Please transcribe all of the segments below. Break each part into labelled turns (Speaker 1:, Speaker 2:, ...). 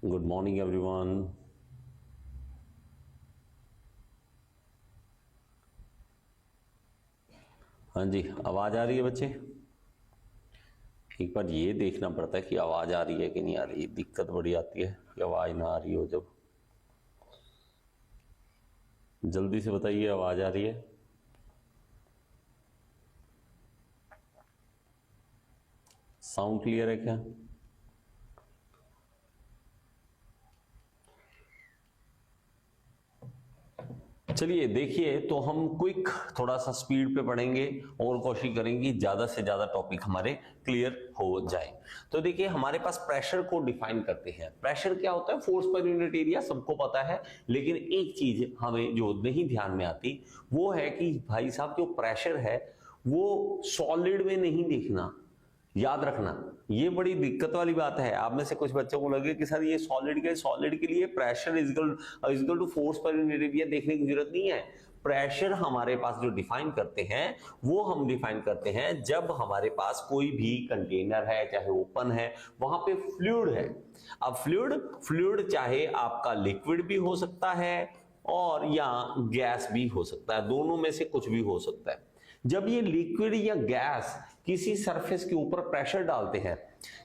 Speaker 1: Good morning everyone. हाँ जी, आवाज आ रही है बच्चे? एक बार ये देखना पड़ता है कि आवाज आ रही है कि नहीं आ रही। दिक्कत बड़ी आती है कि आवाज ना आ रही हो। जब जल्दी से बताइए आवाज आ रही है। साउंड क्लियर है क्या? चलिए देखिए, तो हम क्विक थोड़ा सा स्पीड पे पढ़ेंगे और कोशिश करेंगे ज्यादा से ज्यादा टॉपिक हमारे क्लियर हो जाए। तो देखिए, हमारे पास प्रेशर को डिफाइन करते हैं। प्रेशर क्या होता है? फोर्स पर यूनिट एरिया, सबको पता है। लेकिन एक चीज हमें जो नहीं ध्यान में आती वो है कि भाई साहब, जो प्रेशर है वो सॉलिड में नहीं देखना। याद रखना, ये बड़ी दिक्कत वाली बात है। आप में से कुछ बच्चों को लगे कि सर ये सॉलिड के लिए pressure equal to force per unit area देखने की जरूरत नहीं है। प्रेशर हमारे पास जो डिफाइन करते हैं वो हम डिफाइन करते हैं जब हमारे पास कोई भी कंटेनर है, चाहे ओपन है, वहां पे फ्लूइड है। अब फ्लूइड चाहे आपका लिक्विड भी हो सकता है और या गैस भी हो सकता है, दोनों में से कुछ भी हो सकता है। जब ये लिक्विड या गैस किसी सरफेस के ऊपर प्रेशर डालते हैं,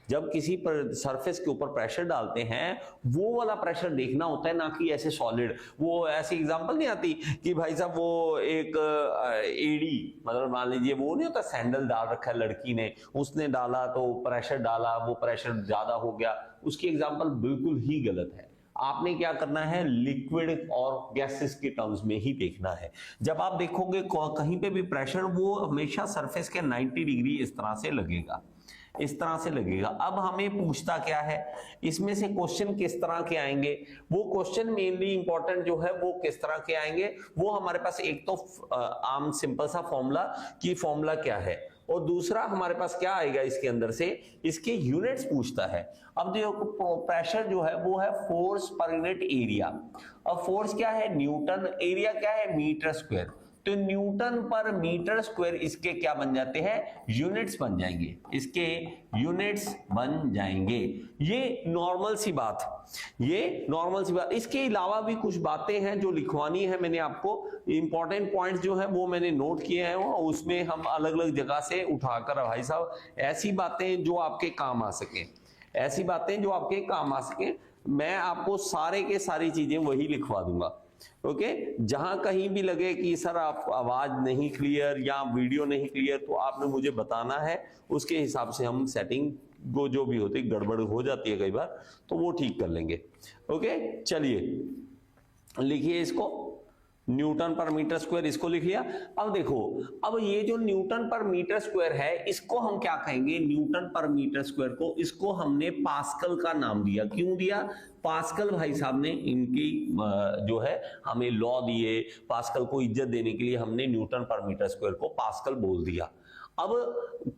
Speaker 1: जब किसी पर सरफेस के ऊपर प्रेशर डालते हैं, वो वाला प्रेशर देखना होता है, ना कि ऐसे सॉलिड। वो ऐसी एग्जांपल नहीं आती कि भाई साहब वो एक एड़ी, मतलब मान लीजिए वो नहीं होता, सैंडल डाल रखा है लड़की ने, उसने डाला तो प्रेशर डाला, वो प्रेशर ज्यादा हो गया। उसकी एग्जांपल बिल्कुल ही गलत है। आपने क्या करना है? लिक्विड और गैसेस के टर्म्स में ही देखना है। जब आप देखोगे कहीं पे भी प्रेशर, वो हमेशा सरफेस के 90 डिग्री इस तरह से लगेगा, इस तरह से लगेगा। अब हमें पूछता क्या है, इसमें से क्वेश्चन किस तरह के आएंगे? वो क्वेश्चन मेनली इंपॉर्टेंट जो है वो किस तरह के आएंगे, वो हमारे पास एक तो आम सिंपल सा फॉर्मूला कि फॉर्मूला क्या है, और दूसरा हमारे पास क्या आएगा इसके अंदर से, इसके यूनिट्स पूछता है। अब देखो, प्रेशर जो है वो है फोर्स पर यूनिट एरिया। अब फोर्स क्या है? न्यूटन, एरिया क्या है? Metre square. तो न्यूटन पर मीटर स्क्वायर इसके क्या बन जाते हैं? यूनिट्स बन जाएंगे, इसके यूनिट्स बन जाएंगे। ये नॉर्मल सी बात, ये नॉर्मल सी बात। इसके अलावा भी कुछ बातें हैं जो लिखवानी है मैंने आपको। इंपॉर्टेंट पॉइंट्स जो है वो मैंने नोट किए हैं, उसमें हम अलग अलग जगह से उठाकर, भाई साहब, ऐसी बातें जो आपके काम आ सके, ऐसी बातें जो आपके काम आ सके, मैं आपको सारे के सारी चीजें वही लिखवा दूंगा। ओके, जहां कहीं भी लगे कि सर आप आवाज नहीं क्लियर या वीडियो नहीं क्लियर, तो आपने मुझे बताना है, उसके हिसाब से हम सेटिंग को, जो भी होती गड़बड़ हो जाती है कई बार, तो वो ठीक कर लेंगे। ओके, चलिए लिखिए इसको, न्यूटन पर मीटर स्क्वायर, इसको लिख लिया। अब देखो, अब ये जो न्यूटन पर मीटर स्क्वायर है, इसको हम क्या कहेंगे? न्यूटन पर मीटर स्क्वायर को, इसको हमने पास्कल का नाम दिया। क्यों दिया? पास्कल भाई साहब ने इनकी जो है हमें लॉ दिए, पास्कल को इज्जत देने के लिए हमने न्यूटन पर मीटर स्क्वायर को पास्कल बोल दिया। अब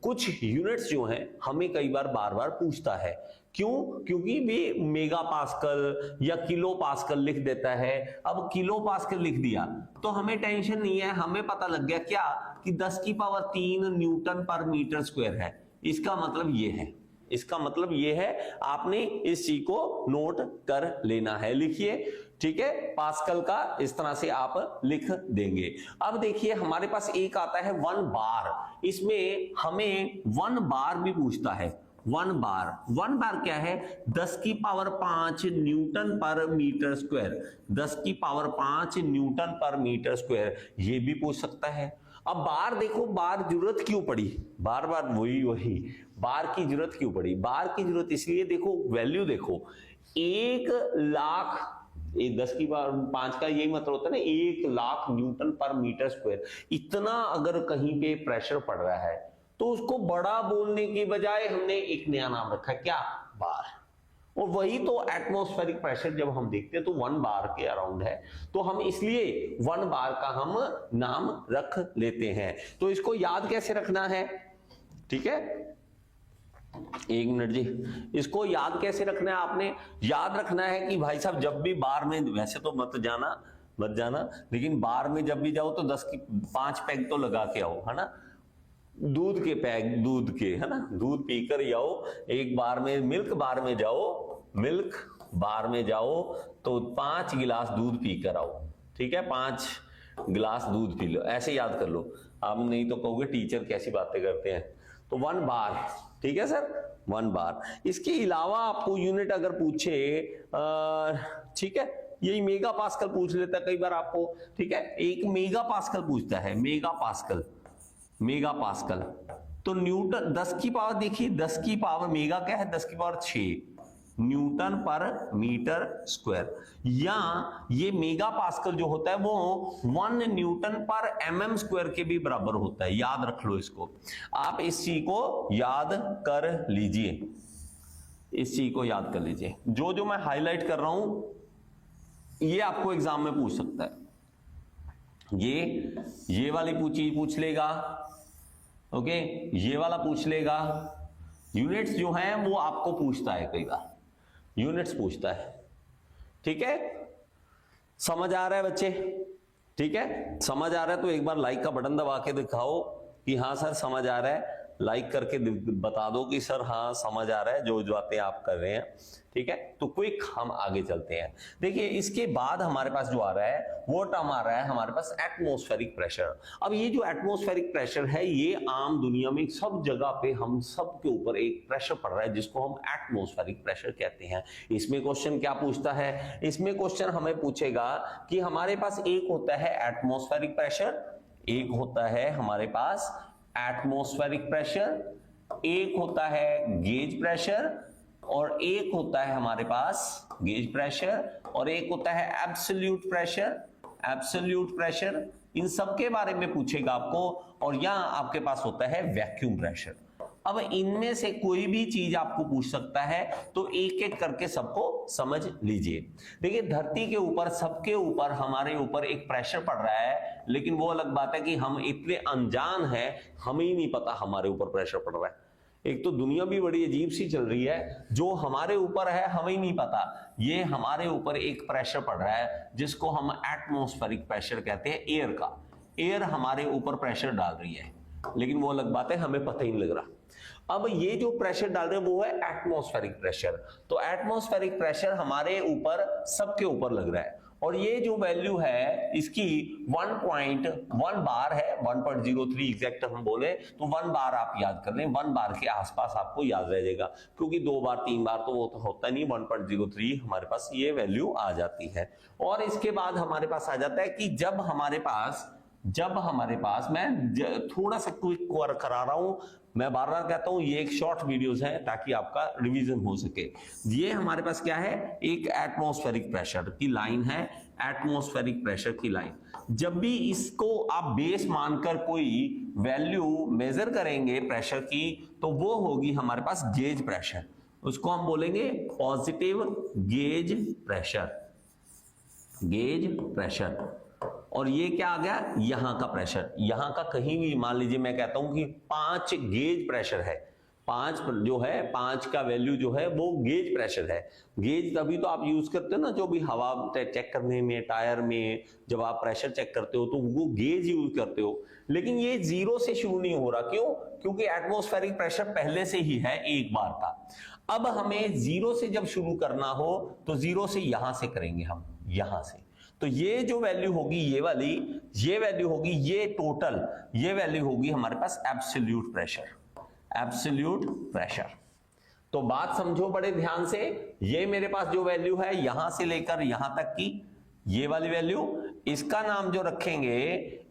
Speaker 1: कुछ यूनिट्स जो हैं हमें कई बार बार बार पूछता है, क्यों? क्योंकि भी मेगा पास्कल या किलो पास्कल लिख देता है। अब किलो पास्कल लिख दिया तो हमें टेंशन नहीं है, हमें पता लग गया क्या कि 10 की power 3 Newton per metre square है। इसका मतलब ये है, इसका मतलब ये है, आपने इस चीज को नोट कर लेना है। लिखिए, ठीक है, पास्कल का इस तरह से आप लिख देंगे। अब देखिए, हमारे पास एक आता है 1 बार, इसमें हमें 1 बार भी पूछता है। 1 बार क्या है? 10 की power 5 Newton per metre square, 10 की power 5 Newton per metre square, ये भी पूछ सकता है। अब बार देखो, बार जरूरत क्यों पड़ी? बार बार वही बार की जरूरत क्यों पड़ी? बार की जरूरत इसलिए, देखो वैल्यू देखो, 1 लाख, ये 10 की पावर 5 का यही मतलब होता है ना, 1 lakh Newton per metre square. इतना अगर कहीं पे प्रेशर पड़ रहा है तो उसको बड़ा बोलने की बजाय हमने एक नया नाम रखा, क्या? बार। और वही तो एटमॉस्फेरिक प्रेशर जब हम देखते हैं तो 1 बार के अराउंड है, तो हम इसलिए 1 बार का हम नाम रख लेते हैं। तो इसको याद कैसे रखना है? ठीक है, एक मिनट जी, इसको याद कैसे रखना है? आपने याद रखना है कि भाई साहब, जब भी बार में, वैसे तो मत जाना, लेकिन बार में जब भी जाओ तो 10 की 5 पैग तो लगा के आओ, है ना। दूध के पैग, दूध के, है ना, दूध पीकर आओ। एक बार में मिल्क बार में जाओ, मिल्क बार में जाओ तो 5 गिलास दूध पी कर आओ, ठीक है, 5 गिलास दूध पी लो, ऐसे याद कर लो। आप नहीं तो कहोगे टीचर कैसी बातें करते हैं। तो 1 बार, ठीक है सर, 1 बार। इसके अलावा आपको यूनिट अगर पूछे, ठीक है, यही मेगा पास्कल पूछ लेता है कई बार आपको, ठीक है, एक मेगा पास्कल पूछता है, मेगा पास्कल, मेगा पास्कल। तो न्यूटन 10 की पावर, देखिए 10 की पावर, मेगा क्या है, 10 की power 6 Newton per metre square, या ये मेगा पास्कल जो होता है वो 1 न्यूटन पर mm स्क्वायर के भी बराबर होता है। याद रख लो इसको, आप इस चीज को याद कर लीजिए, इस चीज को याद कर लीजिए। जो जो मैं हाईलाइट कर रहा हूं ये आपको एग्जाम में पूछ सकता है। ये वाली पूछ लेगा, ओके, ये वाला पूछ लेगा। यूनिट्स जो हैं वो आपको पूछता है, कई बार यूनिट्स पूछता है, ठीक है। समझ आ रहा है बच्चे, ठीक है, समझ आ रहा है तो एक बार लाइक का बटन दबा के दिखाओ कि हाँ सर समझ आ रहा है, लाइक करके बता दो कि सर हाँ समझ आ रहा है जो बातें आप कर रहे हैं, ठीक है। तो क्विक हम आगे चलते हैं। देखिए इसके बाद हमारे पास जो आ रहा है वो टर्म आ रहा है हमारे पास एटमॉस्फेरिक प्रेशर। अब ये जो एटमॉस्फेरिक प्रेशर है ये आम दुनिया में सब जगह पे हम सब के ऊपर एक प्रेशर पड़ रहा है जिसको हम एटमॉस्फेरिक प्रेशर कहते हैं। इसमें क्वेश्चन क्या पूछता है, इसमें क्वेश्चन हमें पूछेगा कि हमारे पास एक होता है एटमॉस्फेरिक प्रेशर, एक होता है हमारे पास एटमॉस्फेरिक प्रेशर, एक होता है गेज प्रेशर, और एक होता है हमारे पास गेज प्रेशर, और एक होता है एब्सोल्यूट प्रेशर, एब्सोल्यूट प्रेशर। इन सब के बारे में पूछेगा आपको। और यहां आपके पास होता है वैक्यूम प्रेशर। अब इनमें से कोई भी चीज आपको पूछ सकता है, तो एक एक करके सबको समझ लीजिए। देखिए धरती के ऊपर, सबके ऊपर, हमारे ऊपर एक प्रेशर पड़ रहा है, लेकिन वो अलग बात है कि हम इतने अनजान हैं, हमें ही नहीं पता हमारे ऊपर प्रेशर पड़ रहा है। एक तो दुनिया भी बड़ी अजीब सी चल रही है, जो हमारे ऊपर है हमें ही नहीं पता, ये हमारे ऊपर एक प्रेशर पड़ रहा है जिसको हम एटमॉस्फेरिक प्रेशर कहते हैं। एयर का, एयर हमारे ऊपर प्रेशर डाल रही है, लेकिन वो अलग बात है, हमें पता ही नहीं लग रहा। अब ये जो प्रेशर डाल रहे हैं वो है एटमॉस्फेरिक प्रेशर। तो एटमॉस्फेरिक प्रेशर हमारे ऊपर, सबके ऊपर लग रहा है, और ये जो वैल्यू है इसकी 1.1 बार है, 1.03 एग्जैक्ट हम बोले तो 1 बार आप याद कर लें, 1 बार के आसपास आपको याद रह जाएगा, क्योंकि 2 बार 3 बार तो वो तो होता नहीं, 1.03 हमारे पास ये वैल्यू आ जाती है। और इसके बाद हमारे पास आ जाता है कि जब हमारे पास मैं थोड़ा सा क्विक करा रहा हूं, मैं बार बार कहता हूं ये एक शॉर्ट वीडियोस है ताकि आपका रिवीजन हो सके। ये हमारे पास क्या है, एक एटमॉस्फेरिक प्रेशर की लाइन है, एटमॉस्फेरिक प्रेशर की लाइन। जब भी इसको आप बेस मानकर कोई वैल्यू मेजर करेंगे प्रेशर की, तो वो होगी हमारे पास गेज प्रेशर, उसको हम बोलेंगे positive gauge pressure, gauge pressure. और ये क्या आ गया, यहां का प्रेशर, यहां का कहीं भी मान लीजिए मैं कहता हूं कि 5 गेज प्रेशर है, 5 जो है, 5 का वैल्यू जो है वो गेज प्रेशर है। गेज तभी तो आप यूज करते हो ना, जो भी हवा चेक करने में, टायर में जब आप प्रेशर चेक करते हो तो वो गेज यूज करते हो। लेकिन ये 0 से शुरू नहीं हो रहा, क्यों? क्योंकि एटमॉस्फेरिक प्रेशर पहले से ही है 1 बार का। अब हमें 0 से जब शुरू करना हो तो 0 से यहां से करेंगे हम, यहां से। तो ये जो वैल्यू होगी, ये वाली, ये वैल्यू होगी, ये टोटल, ये वैल्यू होगी हमारे पास एब्सोल्यूट प्रेशर, एब्सोल्यूट प्रेशर। तो बात समझो बड़े ध्यान से, ये मेरे पास जो वैल्यू है यहां से लेकर यहां तक की, ये वाली वैल्यू, इसका नाम जो रखेंगे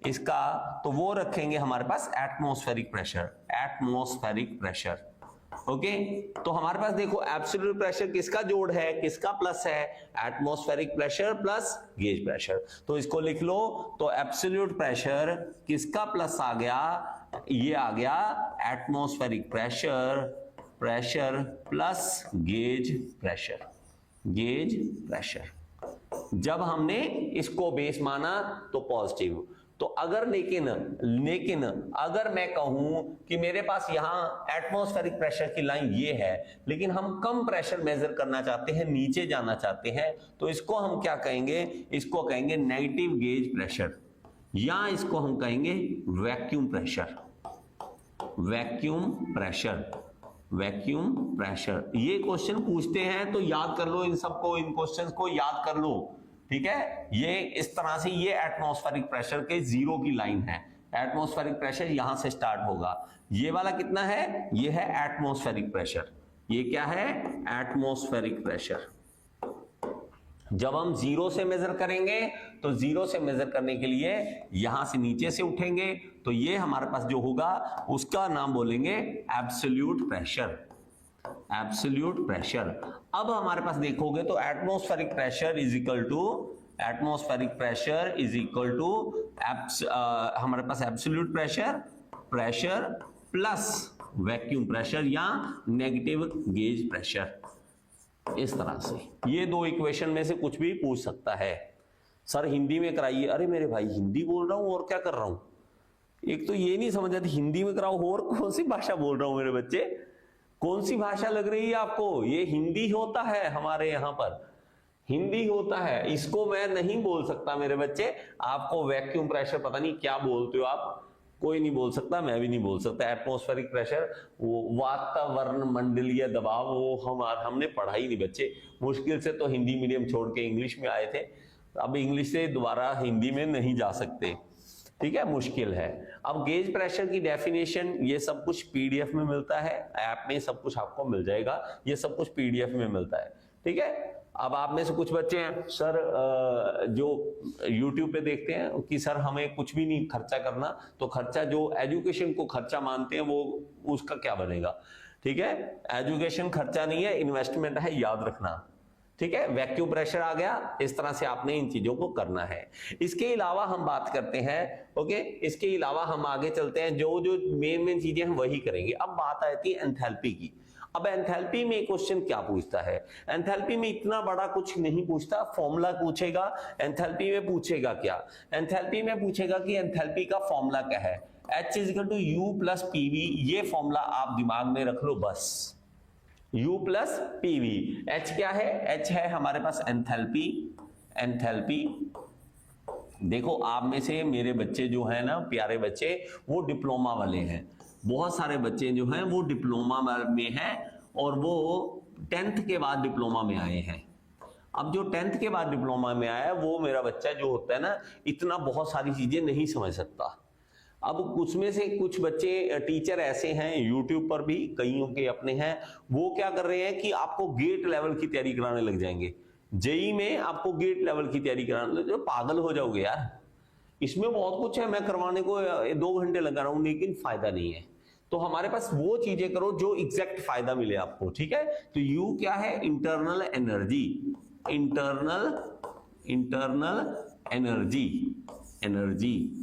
Speaker 1: इसका, तो वो रखेंगे हमारे पास atmospheric pressure, atmospheric pressure. Okay, तो हमारे पास देखो एब्सोल्यूट प्रेशर किसका जोड़ है, किसका प्लस है, atmospheric pressure plus gauge pressure. तो इसको लिख लो, तो एब्सोल्यूट प्रेशर किसका प्लस आ गया, ये आ गया atmospheric pressure, pressure plus gauge pressure, gauge pressure. जब हमने इसको बेस माना तो पॉजिटिव। तो अगर लेकिन अगर मैं कहूं कि मेरे पास यहां एटमॉस्फेरिक प्रेशर की लाइन ये है, लेकिन हम कम प्रेशर मेजर करना चाहते हैं, नीचे जाना चाहते हैं, तो इसको हम क्या कहेंगे, इसको कहेंगे नेगेटिव गेज प्रेशर, या इसको हम कहेंगे vacuum pressure, vacuum pressure. Vacuum pressure. ये क्वेश्चन पूछते हैं तो याद कर लो, इन सबको, इन क्वेश्चंस को याद कर लो, ठीक है। ये इस तरह से, ये एटमॉस्फेरिक प्रेशर के जीरो की लाइन है। एटमॉस्फेरिक प्रेशर यहां से स्टार्ट होगा। ये वाला कितना है? ये है एटमॉस्फेरिक प्रेशर। ये क्या है? Atmospheric pressure. जब हम जीरो से मेजर करेंगे तो जीरो से मेजर करने के लिए यहां से नीचे से उठेंगे, तो ये हमारे पास जो होगा उसका नाम बोलेंगे एब्सोल्यूट प्रेशर। Absolute pressure. अब हमारे पास देखोगे तो atmospheric pressure is equal to, atmospheric pressure is equal to हमारे पास absolute pressure, pressure plus vacuum pressure या नेगेटिव गेज प्रेशर। इस तरह से ये दो इक्वेशन में से कुछ भी पूछ सकता है। सर हिंदी में कराइए। अरे मेरे भाई, हिंदी बोल रहा हूं और क्या कर रहा हूं? एक तो ये नहीं समझ आती, हिंदी में कराओ, और कौन सी भाषा बोल रहा हूं मेरे बच्चे? कौन सी भाषा लग रही है आपको? ये हिंदी होता है, हमारे यहां पर हिंदी होता है। इसको मैं नहीं बोल सकता मेरे बच्चे। आपको वैक्यूम प्रेशर पता नहीं क्या बोलते हो आप, कोई नहीं बोल सकता, मैं भी नहीं बोल सकता। एटमॉस्फेरिक प्रेशर, वो वातावरण मंडलीय दबाव, वो हमने पढ़ा ही नहीं बच्चे। मुश्किल से तो हिंदी मीडियम छोड़ के इंग्लिश में आए थे, अब इंग्लिश से दोबारा हिंदी में नहीं जा सकते, ठीक है, मुश्किल है। अब गेज प्रेशर की डेफिनेशन ये सब कुछ पीडीएफ में मिलता है, ऐप में सब कुछ आपको मिल जाएगा, ये सब कुछ पीडीएफ में मिलता है, ठीक है। अब आप में से कुछ बच्चे हैं सर जो YouTube पे देखते हैं कि सर हमें कुछ भी नहीं खर्चा करना, तो खर्चा जो एजुकेशन को खर्चा मानते हैं वो उसका क्या बनेगा, ठीक है। एजुकेशन खर्चा नहीं है, इन्वेस्टमेंट है, याद रखना, ठीक है। वैक्यूम प्रेशर आ गया, इस तरह से आपने इन चीजों को करना है। इसके अलावा हम बात करते हैं, ओके, इसके अलावा हम आगे चलते हैं, जो जो मेन चीजें हम वही करेंगे। अब बात आती है एंथैल्पी की। अब एंथैल्पी में क्वेश्चन क्या पूछता है? एंथैल्पी में इतना बड़ा कुछ नहीं पूछता, फॉर्मूला पूछेगा। एंथैल्पी में पूछेगा क्या? एंथैल्पी में पूछेगा कि एंथैल्पी का फॉर्मूला क्या है। H is equal to U plus PV, ये फॉर्मूला आप दिमाग में रख लो बस। U plus PV। H क्या है? H है हमारे पास एंथैल्पी। एंथैल्पी देखो, आप में से मेरे बच्चे जो है ना, प्यारे बच्चे, वो डिप्लोमा वाले हैं। बहुत सारे बच्चे जो हैं वो डिप्लोमा में हैं और वो 10th के बाद डिप्लोमा में आए हैं। अब जो 10th के बाद डिप्लोमा में आया है वो मेरा बच्चा जो होता है ना, इतना बहुत सारी चीजें नहीं समझ सकता। अब उसमें से कुछ बच्चे टीचर ऐसे हैं, YouTube पर भी कईयों के अपने हैं, वो क्या कर रहे हैं कि आपको गेट लेवल की तैयारी कराने लग जाएंगे। जेई में आपको गेट लेवल की तैयारी कराने लग, पागल हो जाओगे यार। इसमें बहुत कुछ है, मैं करवाने को 2 घंटे लगा रहा हूं लेकिन फायदा नहीं है। तो हमारे पास वो चीजें करो जो एग्जैक्ट फायदा मिले आपको, ठीक है। तो यू क्या है? Internal energy. Internal energy, energy.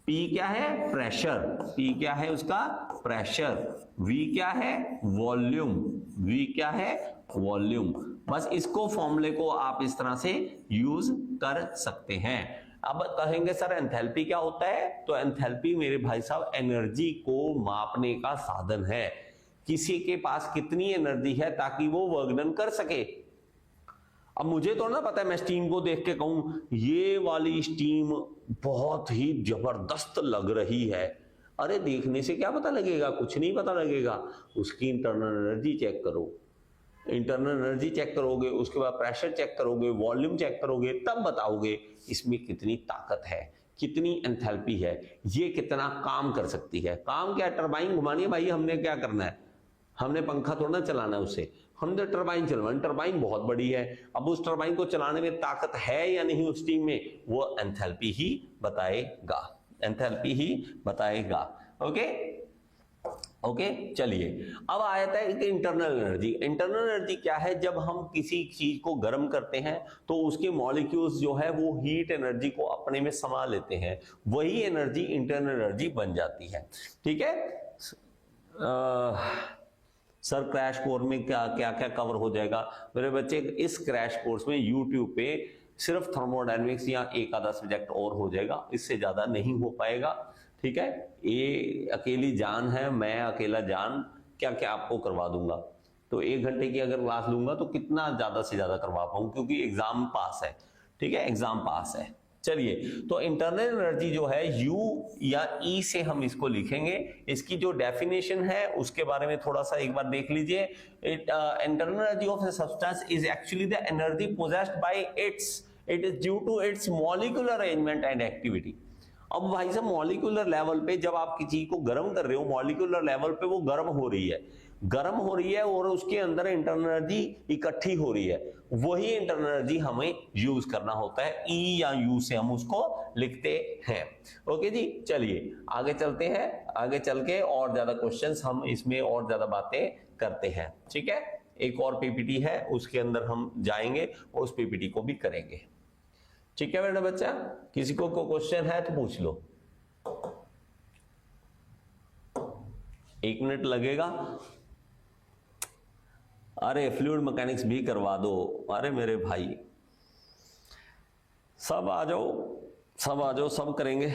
Speaker 1: P क्या है? प्रेशर। पी क्या है उसका? प्रेशर। वी क्या है? वॉल्यूम। वी क्या है? वॉल्यूम। बस इसको फॉर्मूले को आप इस तरह से यूज कर सकते हैं। अब कहेंगे सर एंथैल्पी क्या होता है? तो एंथैल्पी मेरे भाई साहब एनर्जी को मापने का साधन है। किसी के पास कितनी एनर्जी है ताकि वो वर्क डन कर सके। अब मुझे तो ना पता है, मैं स्टीम को देख के कहूं ये वाली स्टीम बहुत ही जबरदस्त लग रही है, अरे देखने से क्या पता लगेगा? कुछ नहीं पता लगेगा। उसकी इंटरनल एनर्जी चेक करो। इंटरनल एनर्जी चेक करोगे, उसके बाद प्रेशर चेक करोगे, वॉल्यूम चेक करोगे, तब बताओगे इसमें कितनी ताकत है, कितनी एंथैल्पी है, ये कितना काम कर सकती है। काम क्या? टरबाइन घुमानी है भाई। हमने क्या करना है? हमने पंखा थोड़ा चलाना है उससे, हमने टरबाइन चलवानी। टरबाइन बहुत बड़ी है, अब उस टरबाइन को चलाने में ताकत है या नहीं उस टीम में, वो एंथैल्पी ही बताएगा। एंथैल्पी ही बताएगा। ओके ओके चलिए, अब आता है कि इंटरनल एनर्जी। इंटरनल एनर्जी क्या है? जब हम किसी चीज को गर्म करते हैं तो उसके मॉलिक्यूल्स जो है वो हीट एनर्जी को अपने में समा लेते हैं, वही एनर्जी इंटरनल एनर्जी बन जाती है, ठीक है। सर क्रैश कोर्स में क्या क्या क्या कवर हो जाएगा मेरे बच्चे? इस क्रैश कोर्स में यूट्यूब पे सिर्फ थर्मोडायनेमिक्स या एक आधा सब्जेक्ट और हो जाएगा, इससे ज्यादा नहीं हो पाएगा, ठीक है। ये अकेली जान है, मैं अकेला जान क्या क्या आपको करवा दूंगा। तो 1 घंटे की अगर क्लास लूंगा तो कितना ज्यादा से ज्यादा करवा पाऊं, क्योंकि एग्जाम पास है, ठीक है, एग्जाम पास है। चलिए, तो इंटरनल एनर्जी जो है U या E से हम इसको लिखेंगे। इसकी जो डेफिनेशन है उसके बारे में थोड़ा सा एक बार देख लीजिए। Internal energy of a substance is actually the energy possessed by it is due to its molecular arrangement and activity. अब भाई साहब मॉलिक्यूलर लेवल पे जब आप किसी चीज को गर्म कर रहे हो, मॉलिक्यूलर लेवल पे वो गर्म हो रही है और उसके अंदर इंटरनल एनर्जी इकट्ठी हो रही है, वही इंटरनल एनर्जी हमें यूज करना होता है। ई या यू से हम उसको लिखते हैं। ओके जी, चलिए आगे चलते हैं। आगे चल के और ज्यादा क्वेश्चंस हम इसमें और ज्यादा बातें करते हैं। ठीक है, एक और पीपीटी है, उसके अंदर हम जाएंगे और उस पीपीटी को भी करेंगे। ठीक है बेटा बच्चा, किसी को क्वेश्चन है तो पूछ लो। 1 मिनट लगेगा। अरे फ्लूइड मैकेनिक्स भी करवा दो। अरे मेरे भाई सब आ जाओ, सब आ जाओ, सब करेंगे,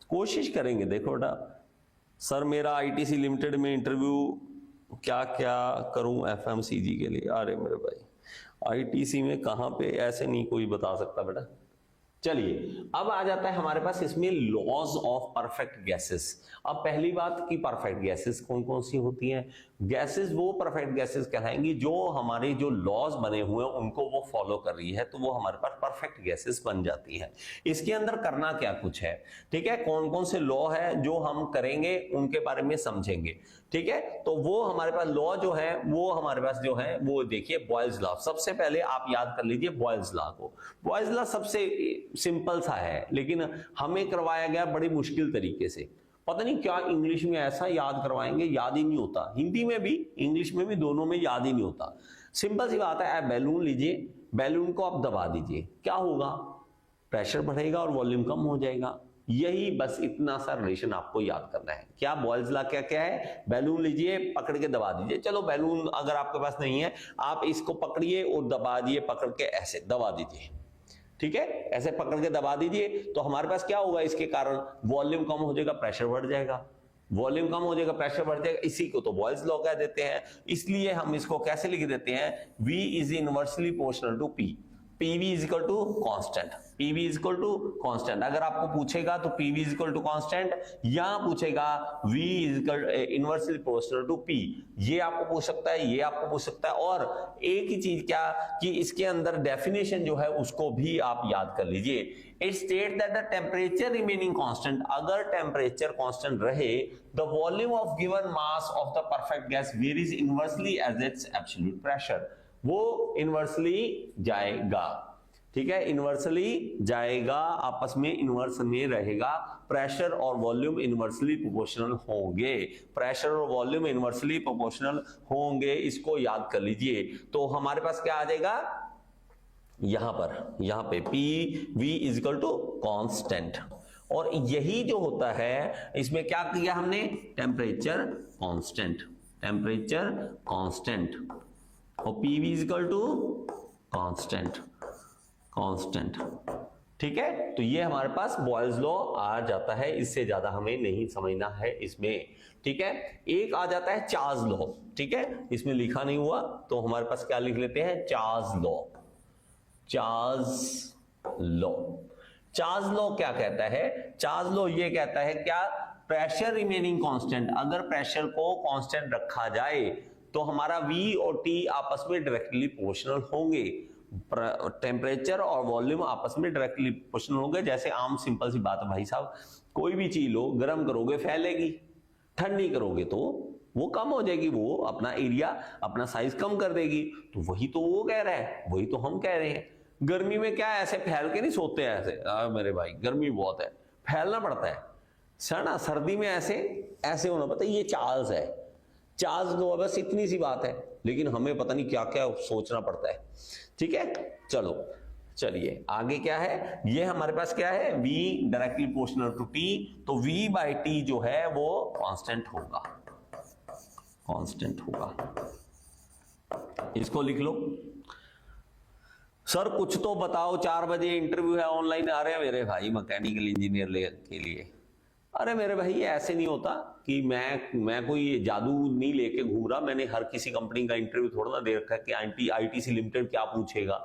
Speaker 1: कोशिश करेंगे। देखो बेटा, सर मेरा आईटीसी लिमिटेड में इंटरव्यू क्या क्या करूं एफएमसीजी के लिए। अरे मेरे भाई आईटीसी में कहां पे, ऐसे नहीं कोई बता सकता बेटा। चलिए, अब आ जाता है हमारे पास इसमें लॉज ऑफ परफेक्ट गैसेस। अब पहली बात कि परफेक्ट गैसेस कौन कौन सी होती हैं। गैसेस वो परफेक्ट गैसेस कहलाएंगी जो हमारे जो लॉज बने हुए हैं उनको वो फॉलो कर रही है, तो वो हमारे पास परफेक्ट गैसेस बन जाती है। इसके अंदर करना क्या कुछ है, ठीक है, कौन कौन से लॉ है जो हम करेंगे उनके बारे में समझेंगे। ठीक है, तो वो हमारे पास लॉ जो है वो हमारे पास जो है वो देखिए बॉयल्स लॉ। सबसे पहले आप याद कर लीजिए बॉयल्स लॉ को। बॉयल्स लॉ सबसे सिंपल सा है, लेकिन हमें करवाया गया बड़ी मुश्किल तरीके से। पता नहीं क्या इंग्लिश में ऐसा याद करवाएंगे, याद ही नहीं होता। हिंदी में भी इंग्लिश में भी दोनों में याद ही नहीं होता। सिंपल सी बात है, आप बैलून लीजिए, बैलून को आप दबा दीजिए, क्या होगा, प्रेशर बढ़ेगा और वॉल्यूम कम हो जाएगा। यही बस इतना सा रिलेशन आपको याद करना है। क्या बॉयल्स लॉ क्या क्या है, बैलून लीजिए, पकड़ के दबा दीजिए। चलो बैलून अगर आपके पास नहीं है, आप इसको पकड़िए और दबा दिए, पकड़ के ऐसे दबा दीजिए। ठीक है, ऐसे पकड़ के दबा दीजिए, तो हमारे पास क्या होगा, इसके कारण वॉल्यूम कम हो जाएगा, प्रेशर बढ़ जाएगा। वॉल्यूम कम हो जाएगा, प्रेशर बढ़ जाएगा, इसी को तो बॉयल्स लॉ कह देते हैं। इसलिए हम इसको कैसे लिख देते हैं, V is inversely proportional to P, PV is equal to constant, PV is equal to constant. अगर आपको पूछेगा तो PV is equal to constant, या पूछेगा V is equal inversely proportional to P, ये आपको पूछ सकता है, ये आपको पूछ सकता है। और एक ही चीज क्या कि इसके अंदर डेफिनेशन जो है उसको भी आप याद कर लीजिए। It state that the temperature remaining constant, अगर टेम्परेचर कांस्टेंट रहे, the volume of given mass of the perfect gas varies inversely as its absolute pressure, वो इनवर्सली जाएगा। ठीक है, इनवर्सली जाएगा, आपस में इनवर्स में रहेगा। प्रेशर और वॉल्यूम इनवर्सली प्रोपोर्शनल होंगे, प्रेशर और वॉल्यूम इनवर्सली प्रोपोर्शनल होंगे, इसको याद कर लीजिए। तो हमारे पास क्या आ जाएगा, यहां पे PV is equal to constant. और यही जो होता है इसमें क्या किया हमने, टेम्परेचर कांस्टेंट, टेम्परेचर कांस्टेंट, और PV is equal to constant, constant. ठीक है, तो ये हमारे पास बॉयल्स लॉ आ जाता है, इससे ज्यादा हमें नहीं समझना है इसमें। ठीक है, एक आ जाता है चार्ल्स लॉ। ठीक है, इसमें लिखा नहीं हुआ तो हमारे पास क्या लिख लेते हैं, Charles law. Charles law, Charles law क्या कहता है, चार्ल्स लॉ ये कहता है क्या, प्रेशर रिमेनिंग कांस्टेंट, अगर प्रेशर को कांस्टेंट रखा जाए तो हमारा V और T आपस में डायरेक्टली प्रोपोर्शनल होंगे, टेम्परेचर और वॉल्यूम आपस में डायरेक्टली प्रोपोर्शनल होंगे। जैसे आम सिंपल सी बात है भाई साहब, कोई भी चीज लो, गर्म करोगे फैलेगी, ठंडी करोगे तो वो कम हो जाएगी, वो अपना एरिया अपना साइज कम कर देगी। तो वही तो वो कह रहा है, वही तो हम कह रहे हैं। गर्मी में क्या ऐसे फैल के नहीं सोते हैं ऐसे, मेरे भाई गर्मी बहुत है, फैलना पड़ता है सना। सर्दी में ऐसे ऐसे होना पड़ता है, ये चार्ल्स है, चार्ल्स लॉ, बस इतनी सी बात है, लेकिन हमें पता नहीं क्या क्या सोचना पड़ता है। ठीक है, चलो चलिए आगे क्या है, ये हमारे पास क्या है, V directly proportional to T, तो V बाई T जो है वो कांस्टेंट होगा, कांस्टेंट होगा। इसको लिख लो। सर कुछ तो बताओ, 4 बजे इंटरव्यू है, ऑनलाइन आ रहे हैं मेरे भाई मैकेनिकल इंजीनियर के लिए। अरे मेरे भाई ऐसे नहीं होता कि मैं कोई जादू नहीं लेके घूम रहा, मैंने हर किसी कंपनी का इंटरव्यू थोड़ा ना दे रखा है कि आईटीसी लिमिटेड क्या पूछेगा।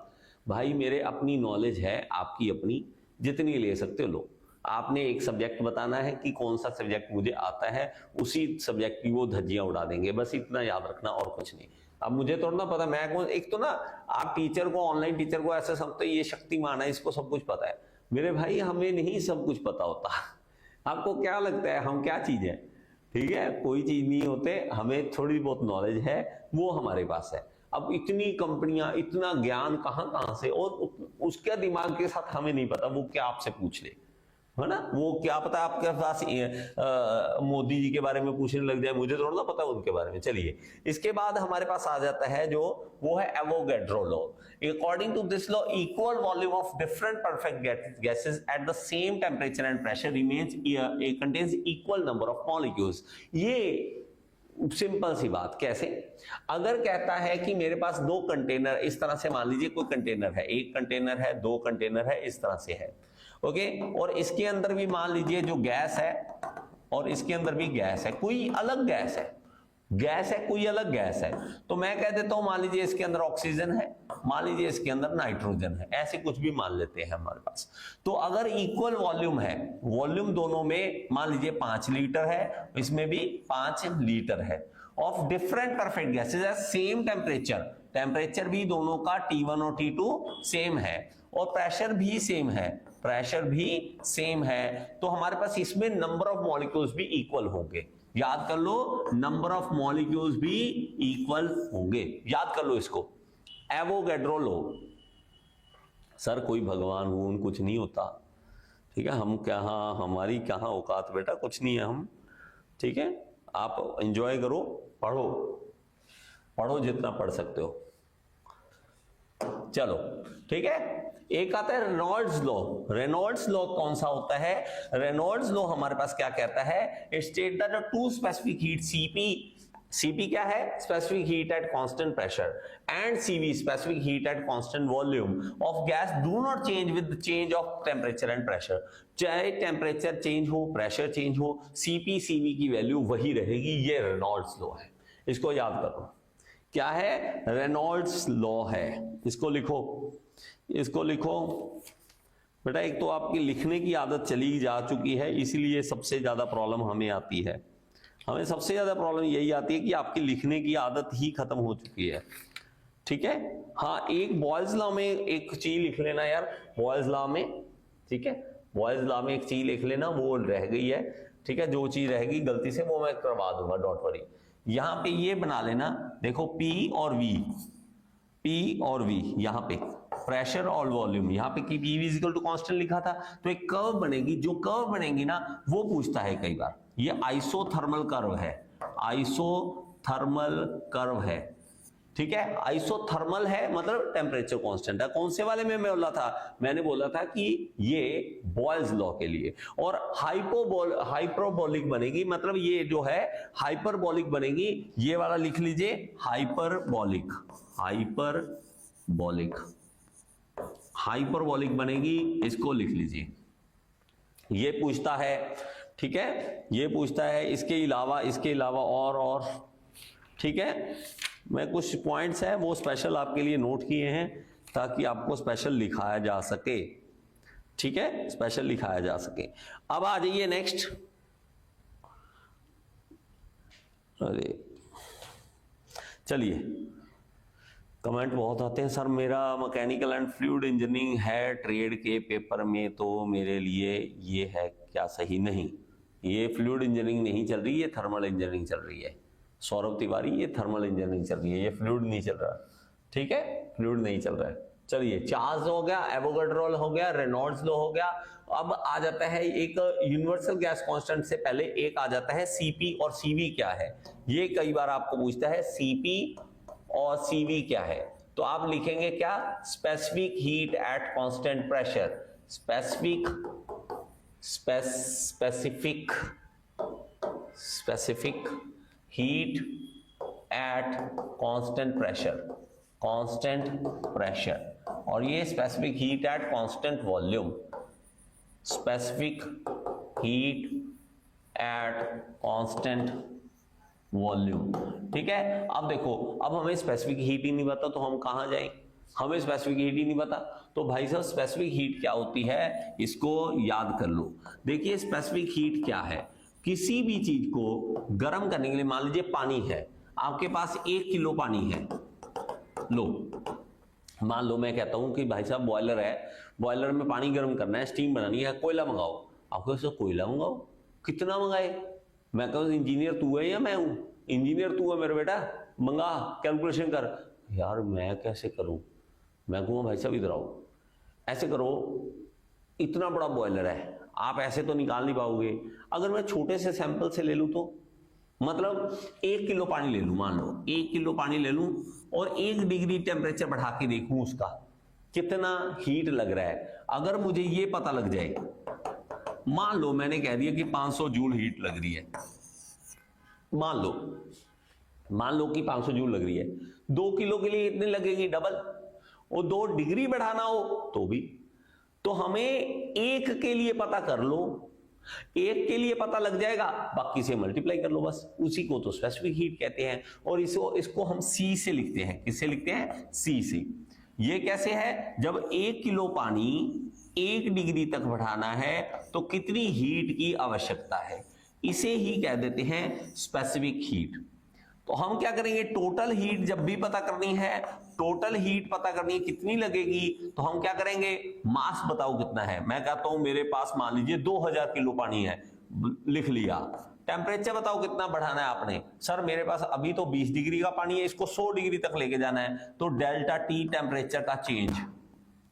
Speaker 1: भाई मेरे अपनी नॉलेज है, आपकी अपनी, जितनी ले सकते हो लो। आपने एक सब्जेक्ट बताना है कि कौन सा सब्जेक्ट मुझे आता है, उसी सब्जेक्ट की वो धज्जियां उड़ा देंगे, बस इतना याद रखना और कुछ नहीं। अब मुझे तो ना पता, मैं कौन, एक तो ना आप टीचर को, ऑनलाइन टीचर को ऐसे समझते ये शक्तिमान है, इसको सब कुछ पता है। मेरे भाई हमें नहीं सब कुछ पता होता। आपको क्या लगता है हम क्या चीज है? ठीक है, कोई चीज नहीं होते, हमें थोड़ी बहुत नॉलेज है वो हमारे पास है। अब इतनी कंपनियां, इतना ज्ञान कहां कहां से, और उसके दिमाग के साथ हमें नहीं पता वो क्या आपसे पूछ ले, है ना? वो क्या पता आपके पास मोदी जी के बारे में पूछने लग जाए, मुझे थोड़ा ना पता उनके बारे में। चलिए, इसके बाद हमारे पास आ जाता है जो वो है Avogadro law. According to this law, equal volume of different perfect gases at the same temperature and pressure remains contains equal number of molecules. ये सिंपल सी बात, कैसे? अगर कहता है कि मेरे पास दो कंटेनर, इस तरह से मान लीजिए कोई कंटेनर है, एक कंटेनर है, दो कंटेनर है, इस तरह से है, ओके, और इसके अंदर भी मान लीजिए जो गैस है, और इसके अंदर भी गैस है, कोई अलग गैस है, कोई अलग गैस है, तो मैं कह देता हूं मान लीजिए इसके अंदर ऑक्सीजन है, मान लीजिए इसके अंदर नाइट्रोजन है, ऐसे कुछ भी मान लेते हैं हमारे पास। तो अगर इक्वल वॉल्यूम है, वॉल्यूम दोनों में मान लीजिए 5 लीटर है, इसमें भी 5 लीटर है, of different perfect gases eight same temperature, temperature भी दोनों का T1 और T2 सेम है, और प्रेशर भी सेम है, तो हमारे पास इसमें नंबर ऑफ मॉलिक्यूल्स भी इक्वल होंगे। याद कर लो, नंबर ऑफ मॉलिक्यूल्स भी इक्वल होंगे, याद कर लो इसको, एवोगैड्रो लॉ। सर कोई भगवान भगवान कुछ नहीं होता, ठीक है, हम कहाँ, हमारी कहाँ औकात बेटा, कुछ नहीं है हम, ठीक है, आप एंजॉय करो, पढ़ो जितना पढ़ सकते हो। चलो ठीक है, एक आता है रेनॉल्ड्स लॉ। रेनॉल्ड्स लॉ कौन सा होता है? रेनॉल्ड्स लॉ हमारे पास क्या कहता है? It state that two specific heat CP क्या है? Specific heat at constant pressure, and CV specific heat at constant volume of gas do not change with change of temperature and pressure. चाहे temperature change हो, pressure change हो, CP CV की value वही रहेगी। ये Reynolds law है, इसको याद करो। क्या है? रेनॉल्ड्स लॉ है। इसको लिखो बेटा। एक तो आपकी लिखने की आदत चली जा चुकी है, इसलिए सबसे ज्यादा प्रॉब्लम हमें आती है। हमें सबसे ज्यादा प्रॉब्लम यही आती है कि आपकी लिखने की आदत ही खत्म हो चुकी है, ठीक है। हाँ, एक बॉयल्स लॉ में एक चीज लिख लेना यार, बॉयल्स लॉ में, ठीक है, बॉयल्स लॉ में एक चीज लिख लेना, वो रह गई है, ठीक है। जो चीज रहेगी गलती से वो मैं करवा दूंगा, डोंट वरी। यहां पे ये बना लेना, देखो P और V, यहां पे प्रेशर और वॉल्यूम, यहां पे कि P इक्वल टू कांस्टेंट लिखा था, तो एक कर्व बनेगी। जो कर्व बनेगी ना, वो पूछता है कई बार, ये आइसोथर्मल कर्व है, आइसोथर्मल कर्व है, ठीक है। आइसोथर्मल है मतलब टेम्परेचर कांस्टेंट है। कौन से वाले में मैं बोला था? मैंने बोला था कि ये बॉयल्स लॉ के लिए। और हाइपरबोलिक बनेगी, मतलब ये जो है हाइपरबोलिक बनेगी, ये वाला लिख लीजिए, हाइपरबोलिक बनेगी, इसको लिख लीजिए। ये पूछता है, ठीक है, ये पूछता है। इसके अलावा और ठीक है, मैं कुछ पॉइंट्स हैं वो स्पेशल आपके लिए नोट किए हैं ताकि आपको स्पेशल लिखाया जा सके, ठीक है, स्पेशल लिखाया जा सके। अब आ जाइए नेक्स्ट। अरे चलिए, कमेंट बहुत आते हैं, सर मेरा मैकेनिकल एंड फ्लूइड इंजीनियरिंग है ट्रेड के पेपर में, तो मेरे लिए ये है क्या सही? नहीं, ये फ्लूइड इंजीनियरिंग नहीं चल रही है, थर्मल इंजीनियरिंग चल रही है। सौरभ तिवारी, ये थर्मल इंजीनियरिंग चल रही है, ये फ्लूइड नहीं चल रहा, ठीक है, फ्लूइड नहीं चल रहा है। चलिए, चार्ल्स हो गया, एवोगैड्रो लॉ हो गया, रेनॉल्ड्स लॉ हो गया। अब आ जाता है एक यूनिवर्सल गैस कांस्टेंट से पहले एक आ जाता है सीपी और सीवी क्या है। ये कई बार आपको पूछता है सीपी और सीवी क्या है, तो आप लिखेंगे क्या? Specific heat at constant pressure, specific heat at constant pressure, और ये specific heat at constant volume, specific heat at constant volume, ठीक है। अब देखो, अब हमें स्पेसिफिक हीट ही नहीं पता, तो हम कहां जाएं? हमें स्पेसिफिक हीट ही नहीं पता। तो भाई साहब स्पेसिफिक हीट क्या होती है, इसको याद कर लो। देखिए स्पेसिफिक हीट क्या है, किसी भी चीज को गर्म करने के लिए, मान लीजिए पानी है, आपके पास 1 किलो पानी है, लो मान लो मैं कहता हूं कि भाई साहब बॉयलर है, बॉयलर में पानी गर्म करना है, स्टीम बनानी है, कोयला मंगाओ। आपको ऐसा कोयला मंगाओ, कितना मंगाए? मैं कहूँ इंजीनियर तू है या मैं हूं? इंजीनियर तू है मेरे बेटा, मंगा, कैलकुलेशन कर। यार मैं कैसे करूं? मैं कहूँगा भाई साहब इधर आओ, ऐसे करो, इतना बड़ा बॉयलर है, आप ऐसे तो निकाल नहीं पाओगे। अगर मैं छोटे से सैंपल से ले लूं तो, मतलब 1 किलो पानी ले लूं, मान लो 1 किलो पानी ले लूं और 1 डिग्री टेम्परेचर बढ़ा के देखूं उसका कितना हीट लग रहा है। अगर मुझे ये पता लग जाए, मान लो मैंने कह दिया कि 500 जूल हीट लग रही है, मान लो कि 500 जूल लग रही है, 2 किलो के लिए इतनी लगेगी डबल, और 2 डिग्री बढ़ाना हो तो भी। तो हमें 1 के लिए पता कर लो, 1 के लिए पता लग जाएगा, बाकी से मल्टीप्लाई कर लो बस, उसी को तो स्पेसिफिक हीट कहते हैं। और इसको हम सी से लिखते हैं, किससे लिखते हैं? सी से। ये कैसे है? जब 1 किलो पानी 1 डिग्री तक बढ़ाना है तो कितनी हीट की आवश्यकता है, इसे ही कह देते हैं स्पेसिफिक हीट। तो हम क्या करेंगे, टोटल हीट जब भी पता करनी है, टोटल हीट पता करनी है कितनी लगेगी, तो हम क्या करेंगे, मास बताओ कितना है। मैं कहता हूं मेरे पास मान लीजिए 2000 किलो पानी है, लिख लिया। टेम्परेचर बताओ कितना बढ़ाना है आपने? सर मेरे पास अभी तो 20 डिग्री का पानी है, इसको 100 डिग्री तक लेके जाना है, तो डेल्टा टी टेम्परेचर का चेंज,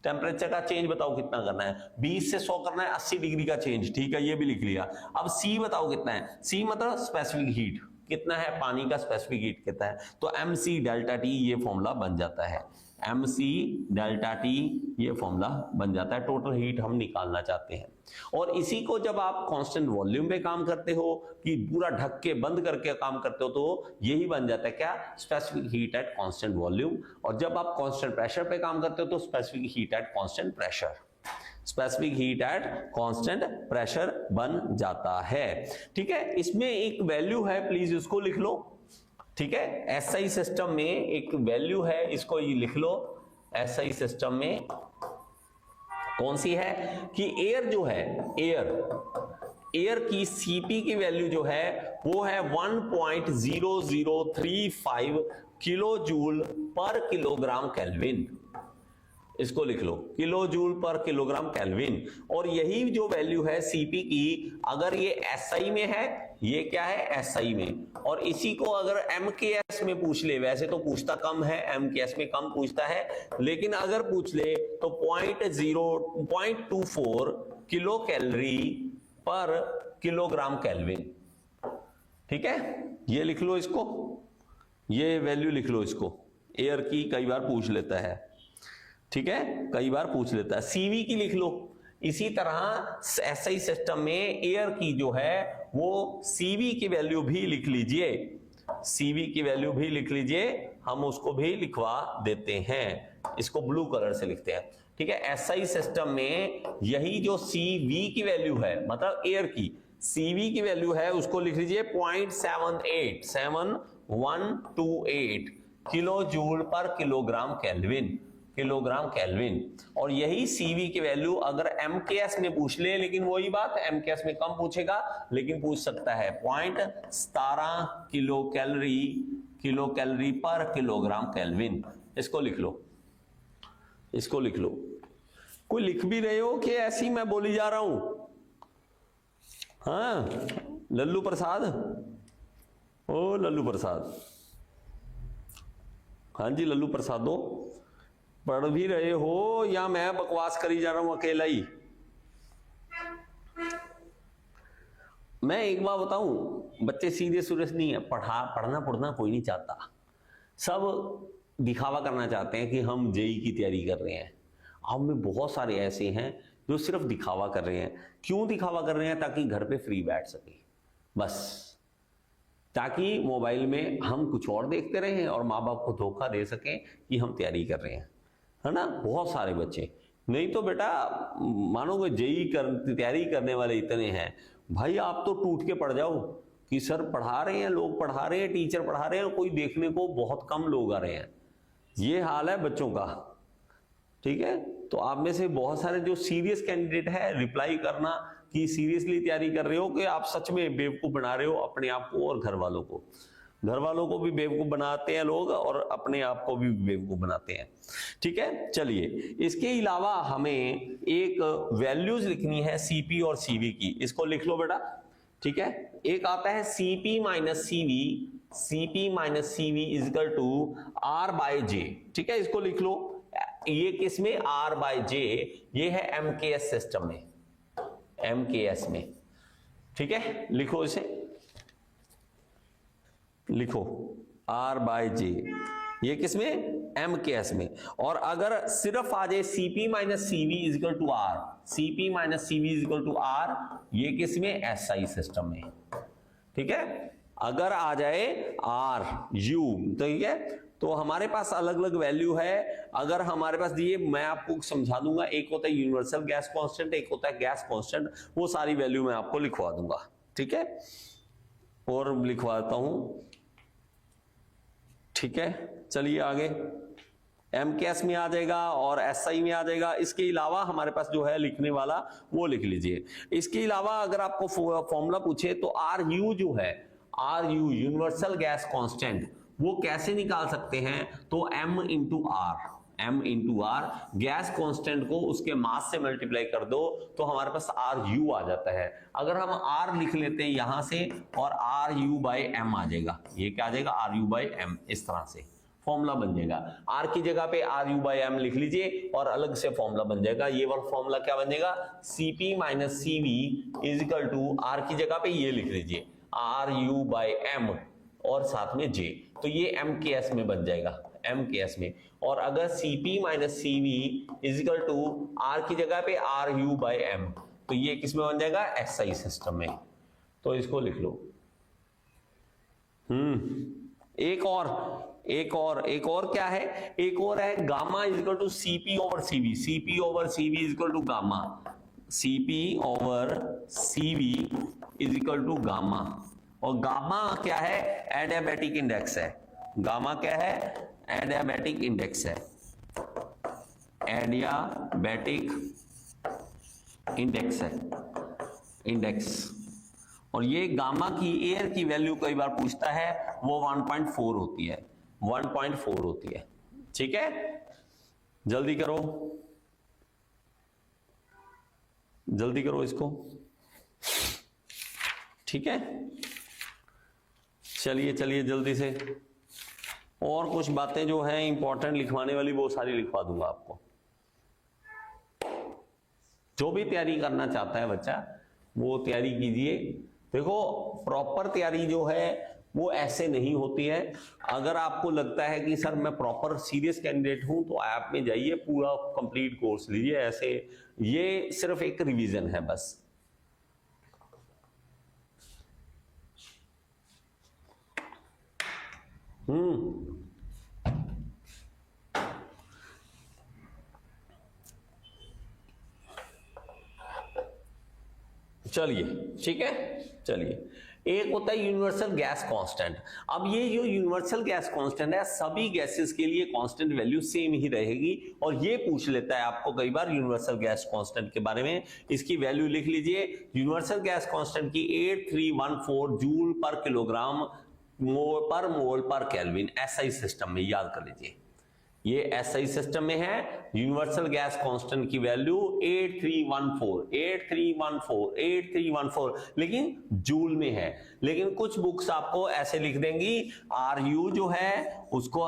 Speaker 1: टेम्परेचर का चेंज बताओ कितना करना है? 20 से 100 करना है, 80 डिग्री का चेंज, ठीक है ये भी लिख लिया। अब सी बताओ कितना है? सी मतलब स्पेसिफिक हीट कितना है, पानी का स्पेसिफिक हीट कितना है। तो एम सी डेल्टा टी ये फॉर्मूला बन जाता है, एम सी डेल्टा टी ये फॉर्मूला बन जाता है, टोटल हीट हम निकालना चाहते हैं। और इसी को जब आप कांस्टेंट वॉल्यूम पे काम करते हो, कि पूरा ढक के बंद करके काम करते हो, तो यही बन जाता है क्या, specific heat at constant volume. और जब आप कांस्टेंट प्रेशर पे काम करते हो तो specific heat at constant pressure, specific heat at constant pressure बन जाता है। ठीक है, इसमें एक वैल्यू है, प्लीज उसको लिख लो। ठीक है, एसआई सिस्टम में एक वैल्यू है, इसको ये लिख लो। एसआई सिस्टम में कौन सी है कि एयर जो है, एयर की सीपी की वैल्यू जो है वो है 1.0035 kilojoule per kilogram kelvin. इसको लिख लो, kilojoule per kilogram kelvin. और यही जो वैल्यू है सीपी की, अगर ये एसआई में है, ये क्या है एसआई में, और इसी को अगर एमकेएस में पूछ ले, वैसे तो पूछता कम है, एमकेएस में कम पूछता है, लेकिन अगर पूछ ले तो 0.24 किलो कैलोरी पर किलोग्राम केल्विन। ठीक है, ये लिख लो, इसको ये वैल्यू लिख लो, इसको एयर की कई बार पूछ लेता है। ठीक है, कई बार पूछ लेता है। सीवी की लिख लो। इसी तरह एसआई सिस्टम में एयर की जो है वो सीवी की वैल्यू भी लिख लीजिए, सीवी की वैल्यू भी लिख लीजिए, हम उसको भी लिखवा देते हैं, इसको ब्लू कलर से लिखते हैं। ठीक है, एसआई सिस्टम में यही जो सीवी की वैल्यू है, मतलब एयर की सीवी की वैल्यू है, उसको लिख लीजिए 0.7128 kilo joule per kilogram kelvin, kilogram kelvin. और यही सीवी की वैल्यू अगर एमकेएस में पूछ ले, लेकिन वही बात, एमकेएस में कम पूछेगा, लेकिन पूछ सकता है 0.17 किलो कैलोरी पर किलोग्राम केल्विन। इसको लिख लो, इसको लिख लो। कोई लिख भी रहे हो कि ऐसी मैं बोली जा रहा हूं? हाँ लल्लू प्रसाद, ओ लल्लू प्रसाद, हाँ जी लल्लू प्रसाद, दो पढ़ भी रहे हो या मैं बकवास करी जा रहा हूं अकेला ही? मैं एक बात बताऊं, बच्चे सीधे सूरज नहीं है, पढ़ना कोई नहीं चाहता, सब दिखावा करना चाहते हैं कि हम जेई की तैयारी कर रहे हैं। अब में बहुत सारे ऐसे हैं जो सिर्फ दिखावा कर रहे हैं। क्यों दिखावा कर रहे हैं? ताकि घर पे फ्री बैठ सके, बस, ताकि मोबाइल में हम कुछ और देखते रहें और माँ बाप को धोखा दे सकें कि हम तैयारी कर रहे हैं, है ना। बहुत सारे बच्चे, नहीं तो बेटा मानोगे जेई तैयारी करने वाले इतने हैं, भाई आप तो टूट के पड़ जाओ कि सर पढ़ा रहे हैं, लोग पढ़ा रहे हैं, टीचर पढ़ा रहे हैं, कोई देखने को बहुत कम लोग आ रहे हैं। ये हाल है बच्चों का, ठीक है, तो आप में से बहुत सारे जो सीरियस कैंडिडेट है रिप्लाई करना कि सीरियसली तैयारी कर रहे हो कि आप सच में बेवकूफ बना रहे हो अपने आप को और घर वालों को। घर वालों को भी बेवकूफ बनाते हैं लोग और अपने आप को भी बेवकूफ बनाते हैं। ठीक है, चलिए इसके अलावा हमें एक वैल्यूज लिखनी है सीपी और सीवी की, इसको लिख लो बेटा। ठीक है, एक आता है CP minus CV, CP minus CV is equal to R by J. ठीक है, इसको लिख लो। ये किसमें? आर बाय जे, ये है एमकेएस सिस्टम में, एमकेएस में। ठीक है, लिखो इसे, लिखो आर बाय जे, ये किसमें? एमकेएस में। और अगर सिर्फ आ जाए CP minus CV is equal to R, CP minus CV is equal to R, ये किसमें? एसआई सिस्टम में। ठीक है, अगर आ जाए आर यू, तो ठीक है, तो हमारे पास अलग अलग वैल्यू है। अगर हमारे पास दिए, मैं आपको समझा दूंगा, एक होता है यूनिवर्सल गैस कांस्टेंट, एक होता है गैस कांस्टेंट, वो सारी वैल्यू मैं आपको लिखवा दूंगा। ठीक है, और लिखवा देता हूं। ठीक है, चलिए आगे एमकेएस में आ जाएगा और एसआई में आ जाएगा। इसके अलावा हमारे पास जो है लिखने वाला वो लिख लीजिए। इसके अलावा अगर आपको फॉर्मूला पूछे तो आर यू जो है, R U universal gas constant, वो कैसे निकाल सकते हैं? तो m into R, m into R, gas constant को उसके मास से मल्टीप्लाई कर दो तो हमारे पास आर यू आ जाता है। अगर हम आर लिख लेते हैं यहां से और आर यू बाई एम आ जाएगा, ये क्या आ जाएगा? आर यू बाई एम, इस तरह से फॉर्मूला बन जाएगा। आर की जगह पे आर यू बाई एम लिख लीजिए और अलग से फॉर्मूला बन जाएगा। ये वाला फॉर्मूला क्या बन जाएगा? CP minus CV is equal to, R की जगह पे ये लिख लीजिए आर यू बाई एम और साथ में जे, तो ये एमकेएस में बन जाएगा, एमकेएस में। और अगर CP minus CV is equal to R की जगह पे आर यू बाई एम, तो ये किस में बन जाएगा? एसआई सिस्टम में। तो इसको लिख लो। एक और क्या है? एक और है gamma is equal to CP over CV, CP over CV is equal to gamma, CP over CV is equal to gamma. और गामा क्या है? एडियाबैटिक इंडेक्स है। गामा क्या है? एडियाबैटिक इंडेक्स है, एडियाबैटिक इंडेक्स है, इंडेक्स। और ये गामा की एयर की वैल्यू कई बार पूछता है, वो 1.4 होती है, 1.4 होती है। ठीक है, जल्दी करो, जल्दी करो इसको। ठीक है, चलिए चलिए जल्दी से। और कुछ बातें जो है इंपॉर्टेंट लिखवाने वाली वो सारी लिखवा दूंगा आपको। जो भी तैयारी करना चाहता है बच्चा वो तैयारी कीजिए। देखो प्रॉपर तैयारी जो है वो ऐसे नहीं होती है। अगर आपको लगता है कि सर मैं प्रॉपर सीरियस कैंडिडेट हूं तो ऐप में जाइए, पूरा कंप्लीट कोर्स लीजिए। ऐसे ये सिर्फ एक रिवीजन है बस। चलिए ठीक है, चलिए। एक होता है यूनिवर्सल गैस कांस्टेंट। अब ये जो यूनिवर्सल गैस कांस्टेंट है, सभी गैसेस के लिए कांस्टेंट वैल्यू सेम ही रहेगी। और ये पूछ लेता है आपको कई बार यूनिवर्सल गैस कांस्टेंट के बारे में। इसकी वैल्यू लिख लीजिए। यूनिवर्सल गैस कांस्टेंट की 8314 जूल पर किलोग्राम पर मोल पर केल्विन, एसआई सिस्टम में, याद कर लीजिए। ये एसआई सिस्टम में है। यूनिवर्सल गैस कांस्टेंट की वैल्यू 8314 लेकिन जूल में है। लेकिन कुछ बुक्स आपको ऐसे लिख देंगी, आर यू जो है उसको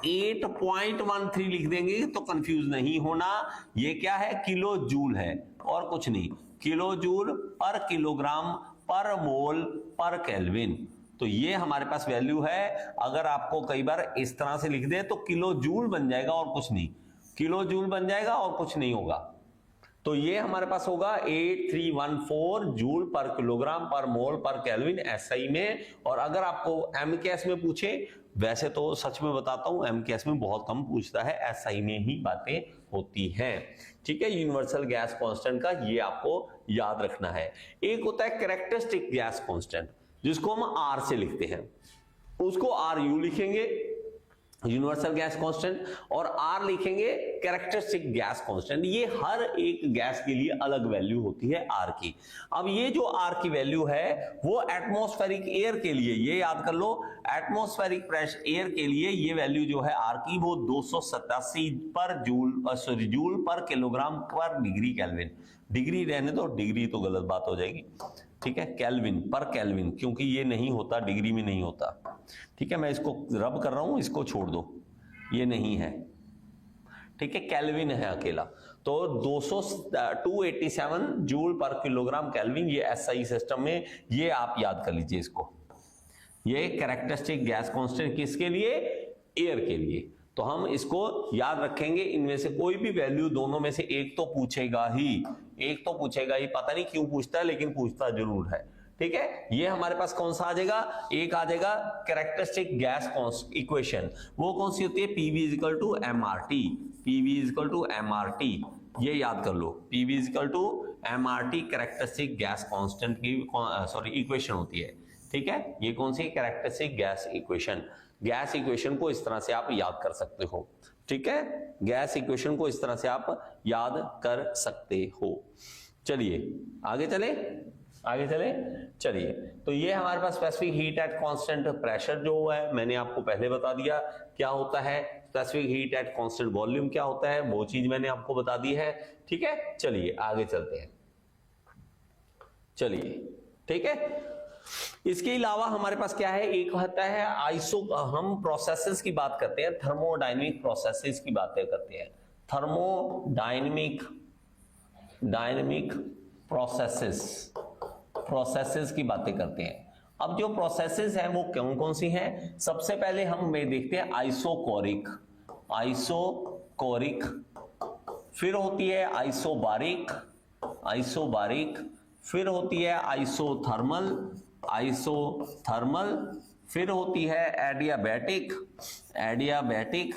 Speaker 1: 8.13 लिख देंगे, तो कंफ्यूज नहीं होना। ये क्या है? किलो जूल है और कुछ नहीं। किलो जूल पर किलोग्राम पर मोल पर केल्विन, तो ये हमारे पास वैल्यू है। अगर आपको कई बार इस तरह से लिख दे तो किलो जूल बन जाएगा और कुछ नहीं, किलो जूल बन जाएगा और कुछ नहीं होगा। तो ये हमारे पास होगा 8314 जूल पर किलोग्राम पर मोल पर केल्विन एसआई में। और अगर आपको एमकेएस में पूछे, वैसे तो सच में बताता हूं एमकेएस में बहुत कम पूछता है, एसआई में ही बातें होती हैं। ठीक है, यूनिवर्सल गैस कांस्टेंट का ये आपको याद रखना है। एक होता है कैरेक्टरिस्टिक गैस कांस्टेंट, जिसको हम आर से लिखते हैं, उसको आर यू लिखेंगे। यूनिवर्सल गैस कांस्टेंट, और आर लिखेंगे कैरेक्टरिस्टिक गैस कांस्टेंट। ये हर एक गैस के लिए अलग वैल्यू होती है आर की। अब ये जो आर की वैल्यू है वो एटमॉस्फेरिक एयर के लिए, ये याद कर लो, एटमॉस्फेरिक प्रेशर एयर के लिए ये वैल्यू जो है आर की वो 287 पर जूल पर किलोग्राम पर डिग्री केल्विन। डिग्री रहने दो, डिग्री तो गलत बात हो जाएगी, ठीक है, केल्विन पर केल्विन, क्योंकि ये नहीं होता, डिग्री में नहीं होता, ठीक है। मैं इसको रब कर रहा हूं, इसको छोड़ दो, ये नहीं है, ठीक है, केल्विन है अकेला। तो 287 जूल पर किलोग्राम केल्विन, ये एसआई सिस्टम में, ये आप याद कर लीजिए इसको। ये कैरेक्टरिस्टिक गैस कांस्टेंट किसके लिए? एयर के लिए। तो हम इसको याद रखेंगे, इनमें से कोई भी वैल्यू दोनों में से एक तो पूछेगा ही, एक तो पूछेगा ही, पता नहीं क्यों पूछता है लेकिन पूछता जरूर है, ठीक है। ये हमारे पास कौन सा आ जाएगा? एक आ जाएगा कैरेक्टरिस्टिक गैस इक्वेशन, वो कौन सी होती है? PV is equal to MRT, PV is equal to MRT, ये याद कर लो, PV is equal to MRT characteristic gas constant की सॉरी इक्वेशन होती है, ठीक है। ये कौन सी? Characteristic gas equation. Gas equation को इस तरह से आप याद कर सकते हो, ठीक है, गैस इक्वेशन को इस तरह से आप याद कर सकते हो। चलिए आगे चले, आगे चले, चलिए। तो ये हमारे पास specific heat at constant pressure जो है, मैंने आपको पहले बता दिया क्या होता है। Specific heat at constant volume क्या होता है, वो चीज मैंने आपको बता दी है, ठीक है। चलिए आगे चलते हैं, चलिए, ठीक है। इसके अलावा हमारे पास क्या है? एक होता है आइसो, हम प्रोसेसेस की बात करते हैं, थर्मोडायनेमिक प्रोसेसेस की बातें करते हैं, थर्मोडायनेमिक डायनेमिक प्रोसेसेस की बातें करते हैं। अब जो प्रोसेसेस हैं वो कौन कौन सी हैं? सबसे पहले हम देखते हैं आइसोकोरिक, आइसोकोरिक, फिर होती है आइसोबारिक, आइसोबारिक, फिर होती है आइसोथर्मल, आइसोथर्मल, फिर होती है एडियाबैटिक, एडियाबैटिक,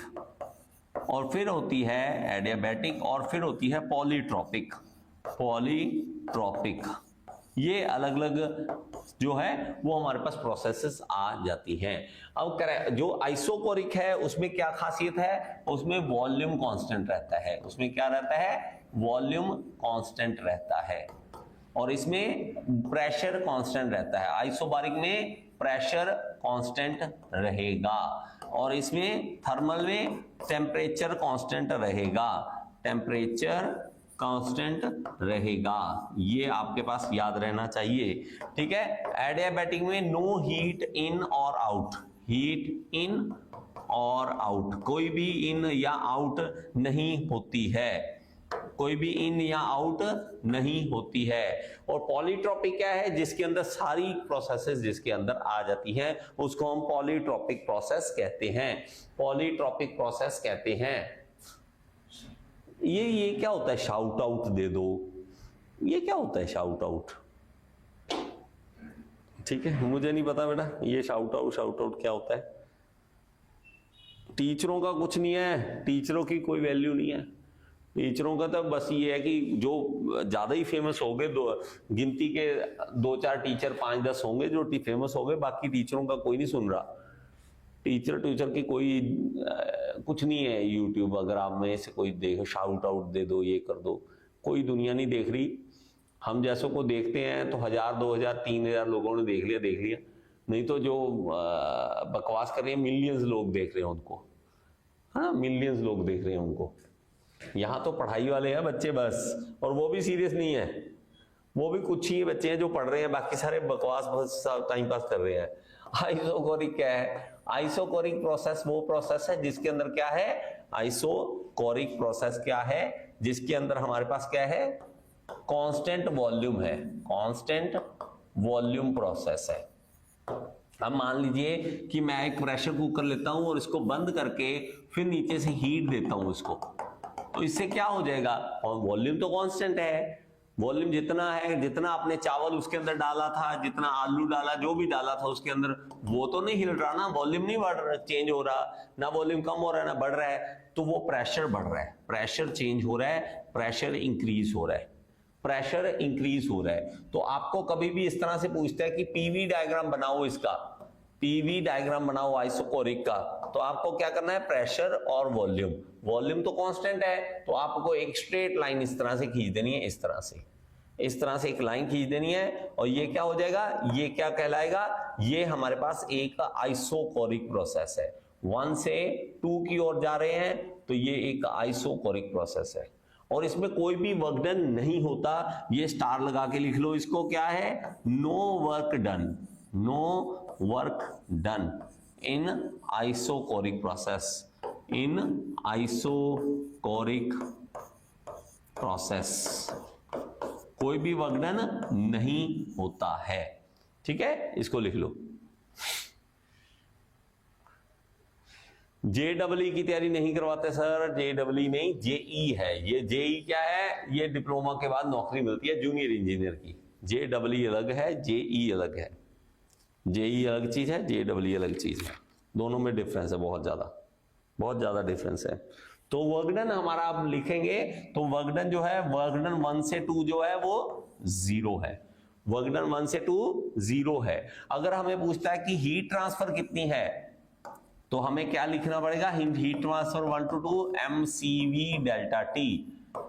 Speaker 1: और फिर होती है एडियाबैटिक, और फिर होती है पॉलीट्रॉपिक, पॉलीट्रॉपिक। ये अलग अलग जो है वो हमारे पास प्रोसेसेस आ जाती हैं। अब जो आइसोकोरिक है उसमें क्या खासियत है? उसमें वॉल्यूम कांस्टेंट रहता है, उसमें क्या रहता है? वॉल्यूम कांस्टेंट रहता है, और इसमें प्रेशर कांस्टेंट रहता है। आइसोबारिक में प्रेशर कांस्टेंट रहेगा, और इसमें थर्मल में टेम्परेचर कांस्टेंट रहेगा, टेम्परेचर कांस्टेंट रहेगा। ये आपके पास याद रहना चाहिए, ठीक है। एडियाबैटिक में नो हीट इन और आउट, हीट इन और आउट, कोई भी इन या आउट नहीं होती है, कोई भी इन या आउट नहीं होती है। और पॉलीट्रॉपिक क्या है? जिसके अंदर सारी प्रोसेसेस जिसके अंदर आ जाती हैं उसको हम पॉलीट्रॉपिक प्रोसेस कहते हैं, पॉलीट्रॉपिक प्रोसेस कहते हैं। ये क्या होता है? शाउट आउट दे दो, ये क्या होता है शाउट आउट? ठीक है, मुझे नहीं पता बेटा ये शाउट आउट क्या होता है। टीचरों का कुछ नहीं है, टीचरों की कोई वैल्यू नहीं है। टीचरों का तो बस ये है कि जो ज्यादा ही फेमस हो गए, गिनती के 2-4 टीचर 5-10 होंगे जो फेमस हो गए, बाकी टीचरों का कोई नहीं सुन रहा। टीचर की कोई कुछ नहीं है। यूट्यूब अगर आप में से कोई देखो, शाउट आउट दे दो, ये कर दो, कोई दुनिया नहीं देख रही। हम जैसों को देखते हैं तो 1000, 2000, 3000 लोगों ने देख लिया, नहीं तो जो बकवास कर रहे हैं मिलियंस लोग देख रहे हैं उनको, हाँ, मिलियंस लोग देख रहे हैं उनको। यहाँ तो पढ़ाई वाले हैं बच्चे बस, और वो भी सीरियस नहीं है, वो भी कुछ ही बच्चे हैं जो पढ़ रहे हैं, बाकी सारे बकवास बस टाइम पास कर रहे हैं। आइसोकोरिक क्या है? आइसोकोरिक प्रोसेस वो प्रोसेस है जिसके अंदर क्या है? आइसोकोरिक प्रोसेस क्या है? जिसके अंदर हमारे पास क्या है? कांस्टेंट वॉल्यूम है, कांस्टेंट वॉल्यूम प्रोसेस है। अब मान लीजिए कि मैं एक प्रेशर कुकर लेता हूं और इसको बंद करके फिर नीचे से हीट देता हूं इसको, तो इससे क्या हो जाएगा? और वॉल्यूम तो कांस्टेंट है, वॉल्यूम जितना है, जितना आपने चावल उसके अंदर डाला था, जितना आलू डाला, जो भी डाला था उसके अंदर, वो तो नहीं हिल रहा ना, वॉल्यूम नहीं बढ़ रहा, चेंज हो रहा ना, वॉल्यूम कम हो रहा है ना बढ़ रहा है, तो वो प्रेशर बढ़ रहा है, प्रेशर चेंज हो रहा है, प्रेशर इंक्रीज हो रहा है, प्रेशर इंक्रीज हो रहा है। तो आपको कभी भी इस तरह से पूछता है कि पीवी डायग्राम बनाओ इसका, पीवी डायग्राम बनाओ आइसोकोरिक का, तो आपको क्या करना है, प्रेशर और वॉल्यूम, वॉल्यूम तो कांस्टेंट है, तो आपको एक स्ट्रेट लाइन इस तरह से खींच देनी है, इस तरह से एक लाइन खींच देनी है, और ये क्या हो जाएगा, ये क्या कहलाएगा, ये हमारे पास एक आइसोकोरिक प्रोसेस है। 1 से 2 की ओर जा रहे हैं, तो ये एक आइसोकोरिक प्रोसेस है, और इसमें कोई भी वर्क डन नहीं होता। ये स्टार लगा के लिख लो, इसको क्या है, no work done, no work done in isochoric process, in isochoric process, कोई भी वर्क डन नहीं होता है। ठीक है, इसको लिख लो। JEE की तैयारी नहीं करवाते सर, JEE नहीं, JEE है। ये JEE क्या है, ये डिप्लोमा के बाद नौकरी मिलती है जूनियर इंजीनियर की। JEE अलग है, JEE अलग है। JEE अलग चीज है, JEE अलग चीज है, दोनों में डिफरेंस है, बहुत ज्यादा डिफरेंस है। तो वर्कडन हमारा आप लिखेंगे, तो वर्कडन जो है, वर्कडन 1 से 2 जो है वो 0 है, वर्कडन 1 से 2 0 है। अगर हमें पूछता है कि हीट ट्रांसफर कितनी है, तो हमें क्या लिखना पड़ेगा, heat transfer 1 to 2 mCV delta T।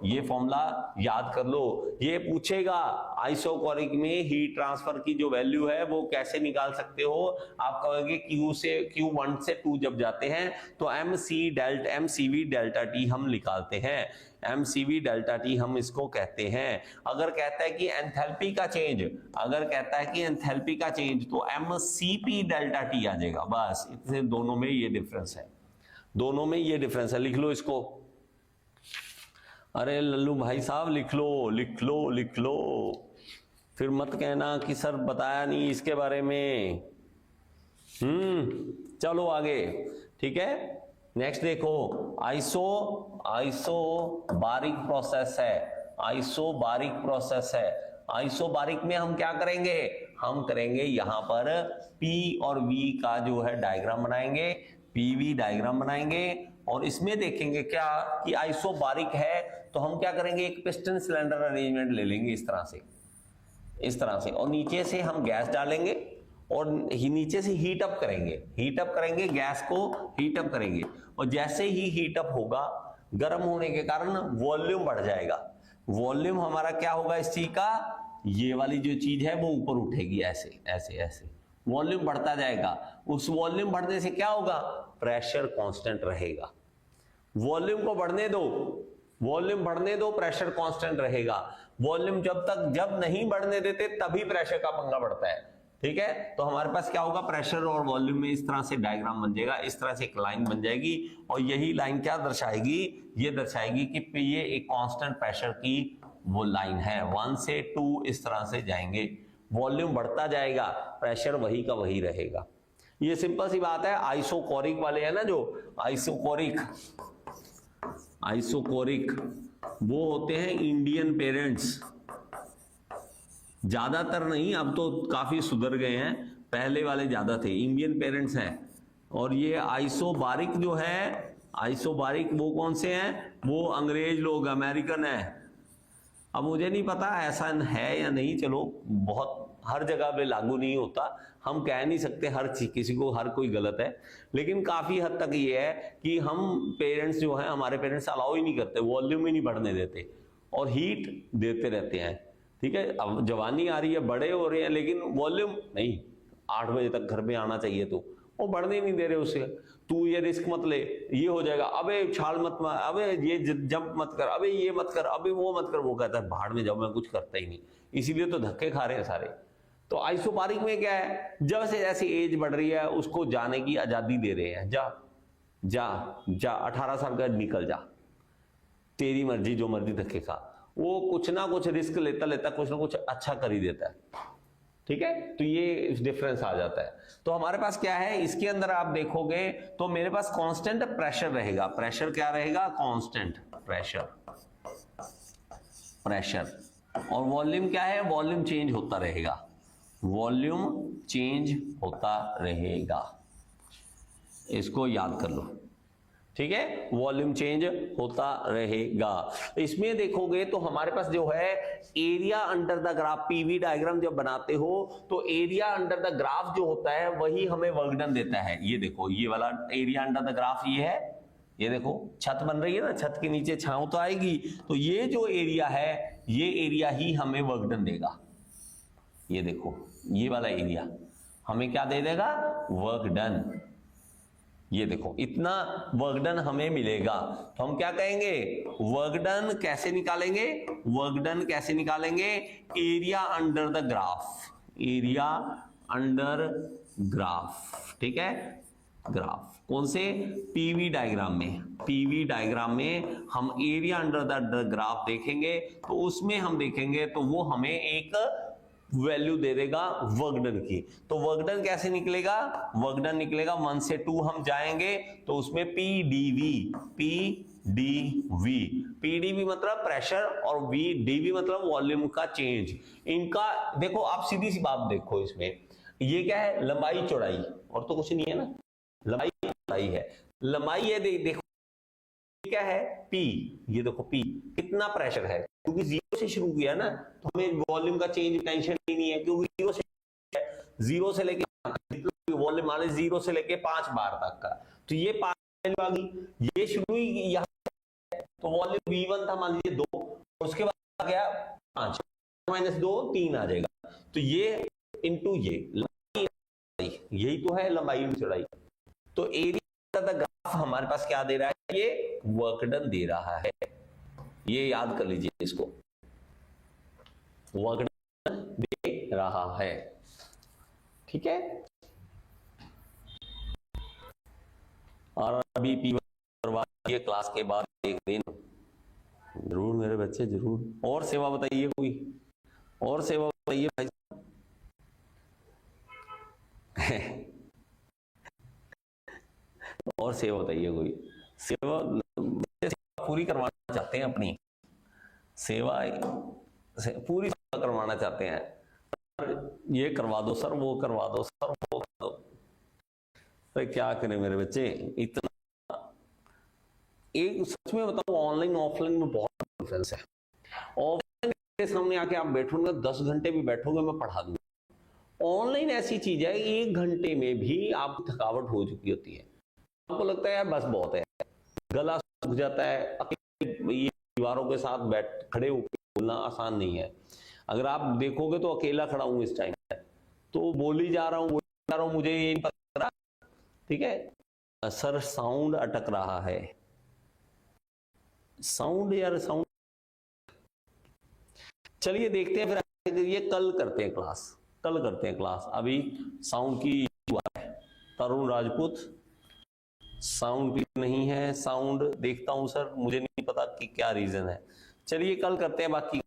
Speaker 1: ये फॉर्मूला याद कर लो। ये पूछेगा आइसोकोरिक में हीट ट्रांसफर की जो वैल्यू है वो कैसे निकाल सकते हो, आप कहोगे Q1 से 2 जब जाते हैं तो mCV डेल्टा T हम निकालते हैं, mCV डेल्टा T हम इसको कहते हैं। अगर कहता है कि एंथैल्पी का चेंज, अगर कहता है कि एंथैल्पी का चेंज, तो mCP डेल्टा T आ जाएगा। बस इतने, दोनों में ये डिफरेंस है, दोनों में ये डिफरेंस है। लिख लो इसको। अरे लल्लू भाई साहब लिख लो, फिर मत कहना कि सर बताया नहीं इसके बारे में। चलो आगे, ठीक है। नेक्स्ट देखो, आइसोबारिक प्रोसेस है, आइसोबारिक में हम क्या करेंगे, हम करेंगे यहां पर P और V का जो है डायग्राम बनाएंगे, PV डायग्राम बनाएंगे, और इसमें देखेंगे क्या कि आइसोबारिक है, तो हम क्या करेंगे, एक पिस्टन सिलेंडर अरेंजमेंट ले लेंगे इस तरह से, और नीचे से हम गैस डालेंगे और नीचे से हीट अप करेंगे, गैस को हीट अप करेंगे, और जैसे ही हीट अप होगा, गर्म होने के कारण वॉल्यूम बढ़ जाएगा। वॉल्यूम हमारा क्या होगा इस चीज का, ये वाली जो चीज है वो ऊपर उठेगी, ऐसे वॉल्यूम बढ़ता जाएगा। उस वॉल्यूम बढ़ने से क्या होगा, प्रेशर कांस्टेंट रहेगा। वॉल्यूम को बढ़ने दो, प्रेशर कांस्टेंट रहेगा। वॉल्यूम जब नहीं बढ़ने देते तभी प्रेशर का पंगा बढ़ता है। ठीक है, तो हमारे पास क्या होगा, प्रेशर और वॉल्यूम में इस तरह से डायग्राम बन जाएगा, इस तरह से एक लाइन बन जाएगी, और यही लाइन क्या दर्शाएगी, ये दर्शाएगी कि ये एक कांस्टेंट प्रेशर की वो लाइन है। 1 से 2 इस तरह से जाएंगे, वॉल्यूम बढ़ता जाएगा, प्रेशर वही का वही रहेगा। ये सिंपल सी बात है। आइसोकोरिक वाले है ना, जो आइसोकोरिक वो होते हैं इंडियन पेरेंट्स, ज्यादातर नहीं, अब तो काफी सुधर गए हैं, पहले वाले ज्यादा थे, इंडियन पेरेंट्स हैं। और ये आइसोबारिक जो है, आइसोबारिक वो कौन से हैं, वो अंग्रेज लोग, अमेरिकन है। अब मुझे नहीं पता ऐसा है या नहीं, चलो बहुत हर जगह पे लागू नहीं होता, हम कह नहीं सकते हर किसी को हर कोई गलत है, लेकिन काफी हद तक ये है कि हम पेरेंट्स जो हैं, हमारे पेरेंट्स अलाउ ही नहीं करते, वॉल्यूम ही नहीं बढ़ने देते और हीट देते रहते हैं। ठीक है, अब जवानी आ रही है, बड़े हो रहे हैं, लेकिन वॉल्यूम नहीं, 8 बजे तक घर पे आना चाहिए, तो वो बढ़ने ही नहीं दे रहे उसे। तू ये रिस्क मत ले, ये हो जाएगा, अबे छाल मत मार, अबे ये जंप मत कर, अबे ये मत कर, अबे वो मत कर। वो कहता है भाड़ में जाओ, मैं कुछ करता ही नहीं, इसीलिए तो धक्के खा रहे हैं सारे। तो आइसोबारिक में क्या है, जब से जैसी एज बढ़ रही है उसको जाने की आजादी दे रहे हैं, जा जा जा 18 साल का निकल जा, तेरी मर्जी, जो मर्जी धक्के खा। वो कुछ ना कुछ रिस्क लेता कुछ ना कुछ अच्छा कर ही देता है। ठीक है, तो ये डिफरेंस आ जाता है। तो हमारे पास क्या है, इसके अंदर आप देखोगे तो मेरे पास कांस्टेंट प्रेशर रहेगा। प्रेशर क्या रहेगा, कांस्टेंट प्रेशर। और वॉल्यूम क्या है, वॉल्यूम चेंज होता रहेगा, वॉल्यूम चेंज होता रहेगा। इसको याद कर लो। ठीक है, वॉल्यूम चेंज होता रहेगा। इसमें देखोगे तो हमारे पास जो है area under the graph, PV diagram जब बनाते हो तो एरिया अंडर द ग्राफ जो होता है वही हमें वर्क डन देता है। ये देखो, ये वाला एरिया अंडर द ग्राफ ये है, ये देखो छत बन रही है ना, छत के नीचे छांव तो आएगी, तो ये जो एरिया है ये एरिया ही हमें वर्क डन देगा। ये देखो, ये वाला एरिया हमें क्या दे देगा, वर्क डन। ये देखो, इतना वर्क डन हमें मिलेगा। तो हम क्या कहेंगे, वर्क डन कैसे निकालेंगे, वर्क डन कैसे निकालेंगे, area under the graph, area under graph, ठीक है, ग्राफ कौन से, पीवी डायग्राम में, पीवी डायग्राम में हम एरिया अंडर द ग्राफ देखेंगे तो उसमें हम देखेंगे तो वो हमें एक वैल्यू दे देगा वर्क डन की। तो वर्क डन कैसे निकलेगा, वर्क डन निकलेगा 1 से 2 हम जाएंगे तो उसमें पीडीवी, पीडीवी, पीडीवी मतलब प्रेशर और वी मतलब वॉल्यूम का चेंज। इनका देखो, आप सीधी सी बात देखो, इसमें ये क्या है, लंबाई चौड़ाई, और तो कुछ नहीं है ना, लंबाई चौड़ाई है, लंबाई है, देखो क्या है, पी, ये देखो पी, कितना प्रेशर है, क्योंकि 0 से शुरू किया ना तो हमें वॉल्यूम का चेंज टेंशन ही नहीं है, क्योंकि 0 से लेके वॉल्यूम मान लीजिए 0 से लेके 5 बार तक का, तो ये 5 वैल्यू आ गई, ये शुरू ही यहाँ, तो वॉल्यूम V1 था मान लीजिए 2, उसके बाद आ गया 5 - 2 3 आ जाएगा, तो ये इंटू ये लंबाई, यही तो है लंबाई चौड़ाई। तो एरिया द ग्राफ हमारे पास क्या दे रहा है, ये वर्क डन दे रहा है, ये याद कर लीजिए इसको, वर्क डन दे रहा है, ठीक है। और अभी पी करवाइए क्लास के बाद एक दिन, जरूर मेरे बच्चे जरूर। और सेवा बताइए, कोई और सेवा बताइए भाई और सेवा बताइए, कोई सेवा पूरी करवाना चाहते हैं, अपनी सेवा पूरी करवाना चाहते हैं, ये करवा दो सर, वो करवा दो सर, वो कर दो, तो क्या करें मेरे बच्चे, इतना। एक सच में बताऊं, ऑनलाइन ऑफलाइन में बहुत डिफरेंस है। ऑफलाइन के सामने आके आप बैठोगे 10 घंटे भी बैठोगे, मैं पढ़ा दूंगा। ऑनलाइन ऐसी चीज है 1 घंटे में भी आपकी थकावट हो चुकी होती है, आपको लगता है यार बस बहुत है, गला सूख जाता है, ये दीवारों के साथ बैठ खड़े होकर बोलना आसान नहीं है। अगर आप देखोगे तो अकेला खड़ा हूं इस टाइम, तो बोली जा रहा हूं, मुझे ये नहीं पता, ठीक है सर, साउंड अटक रहा है, साउंड यार, साउंड। चलिए देखते हैं फिर, ये कल करते हैं क्लास, कल करते हैं क्लास। अभी साउंड की है, तरुण राजपूत साउंड क्लियर नहीं है, साउंड देखता हूं सर, मुझे नहीं पता कि क्या रीजन है। चलिए कल करते हैं बाकी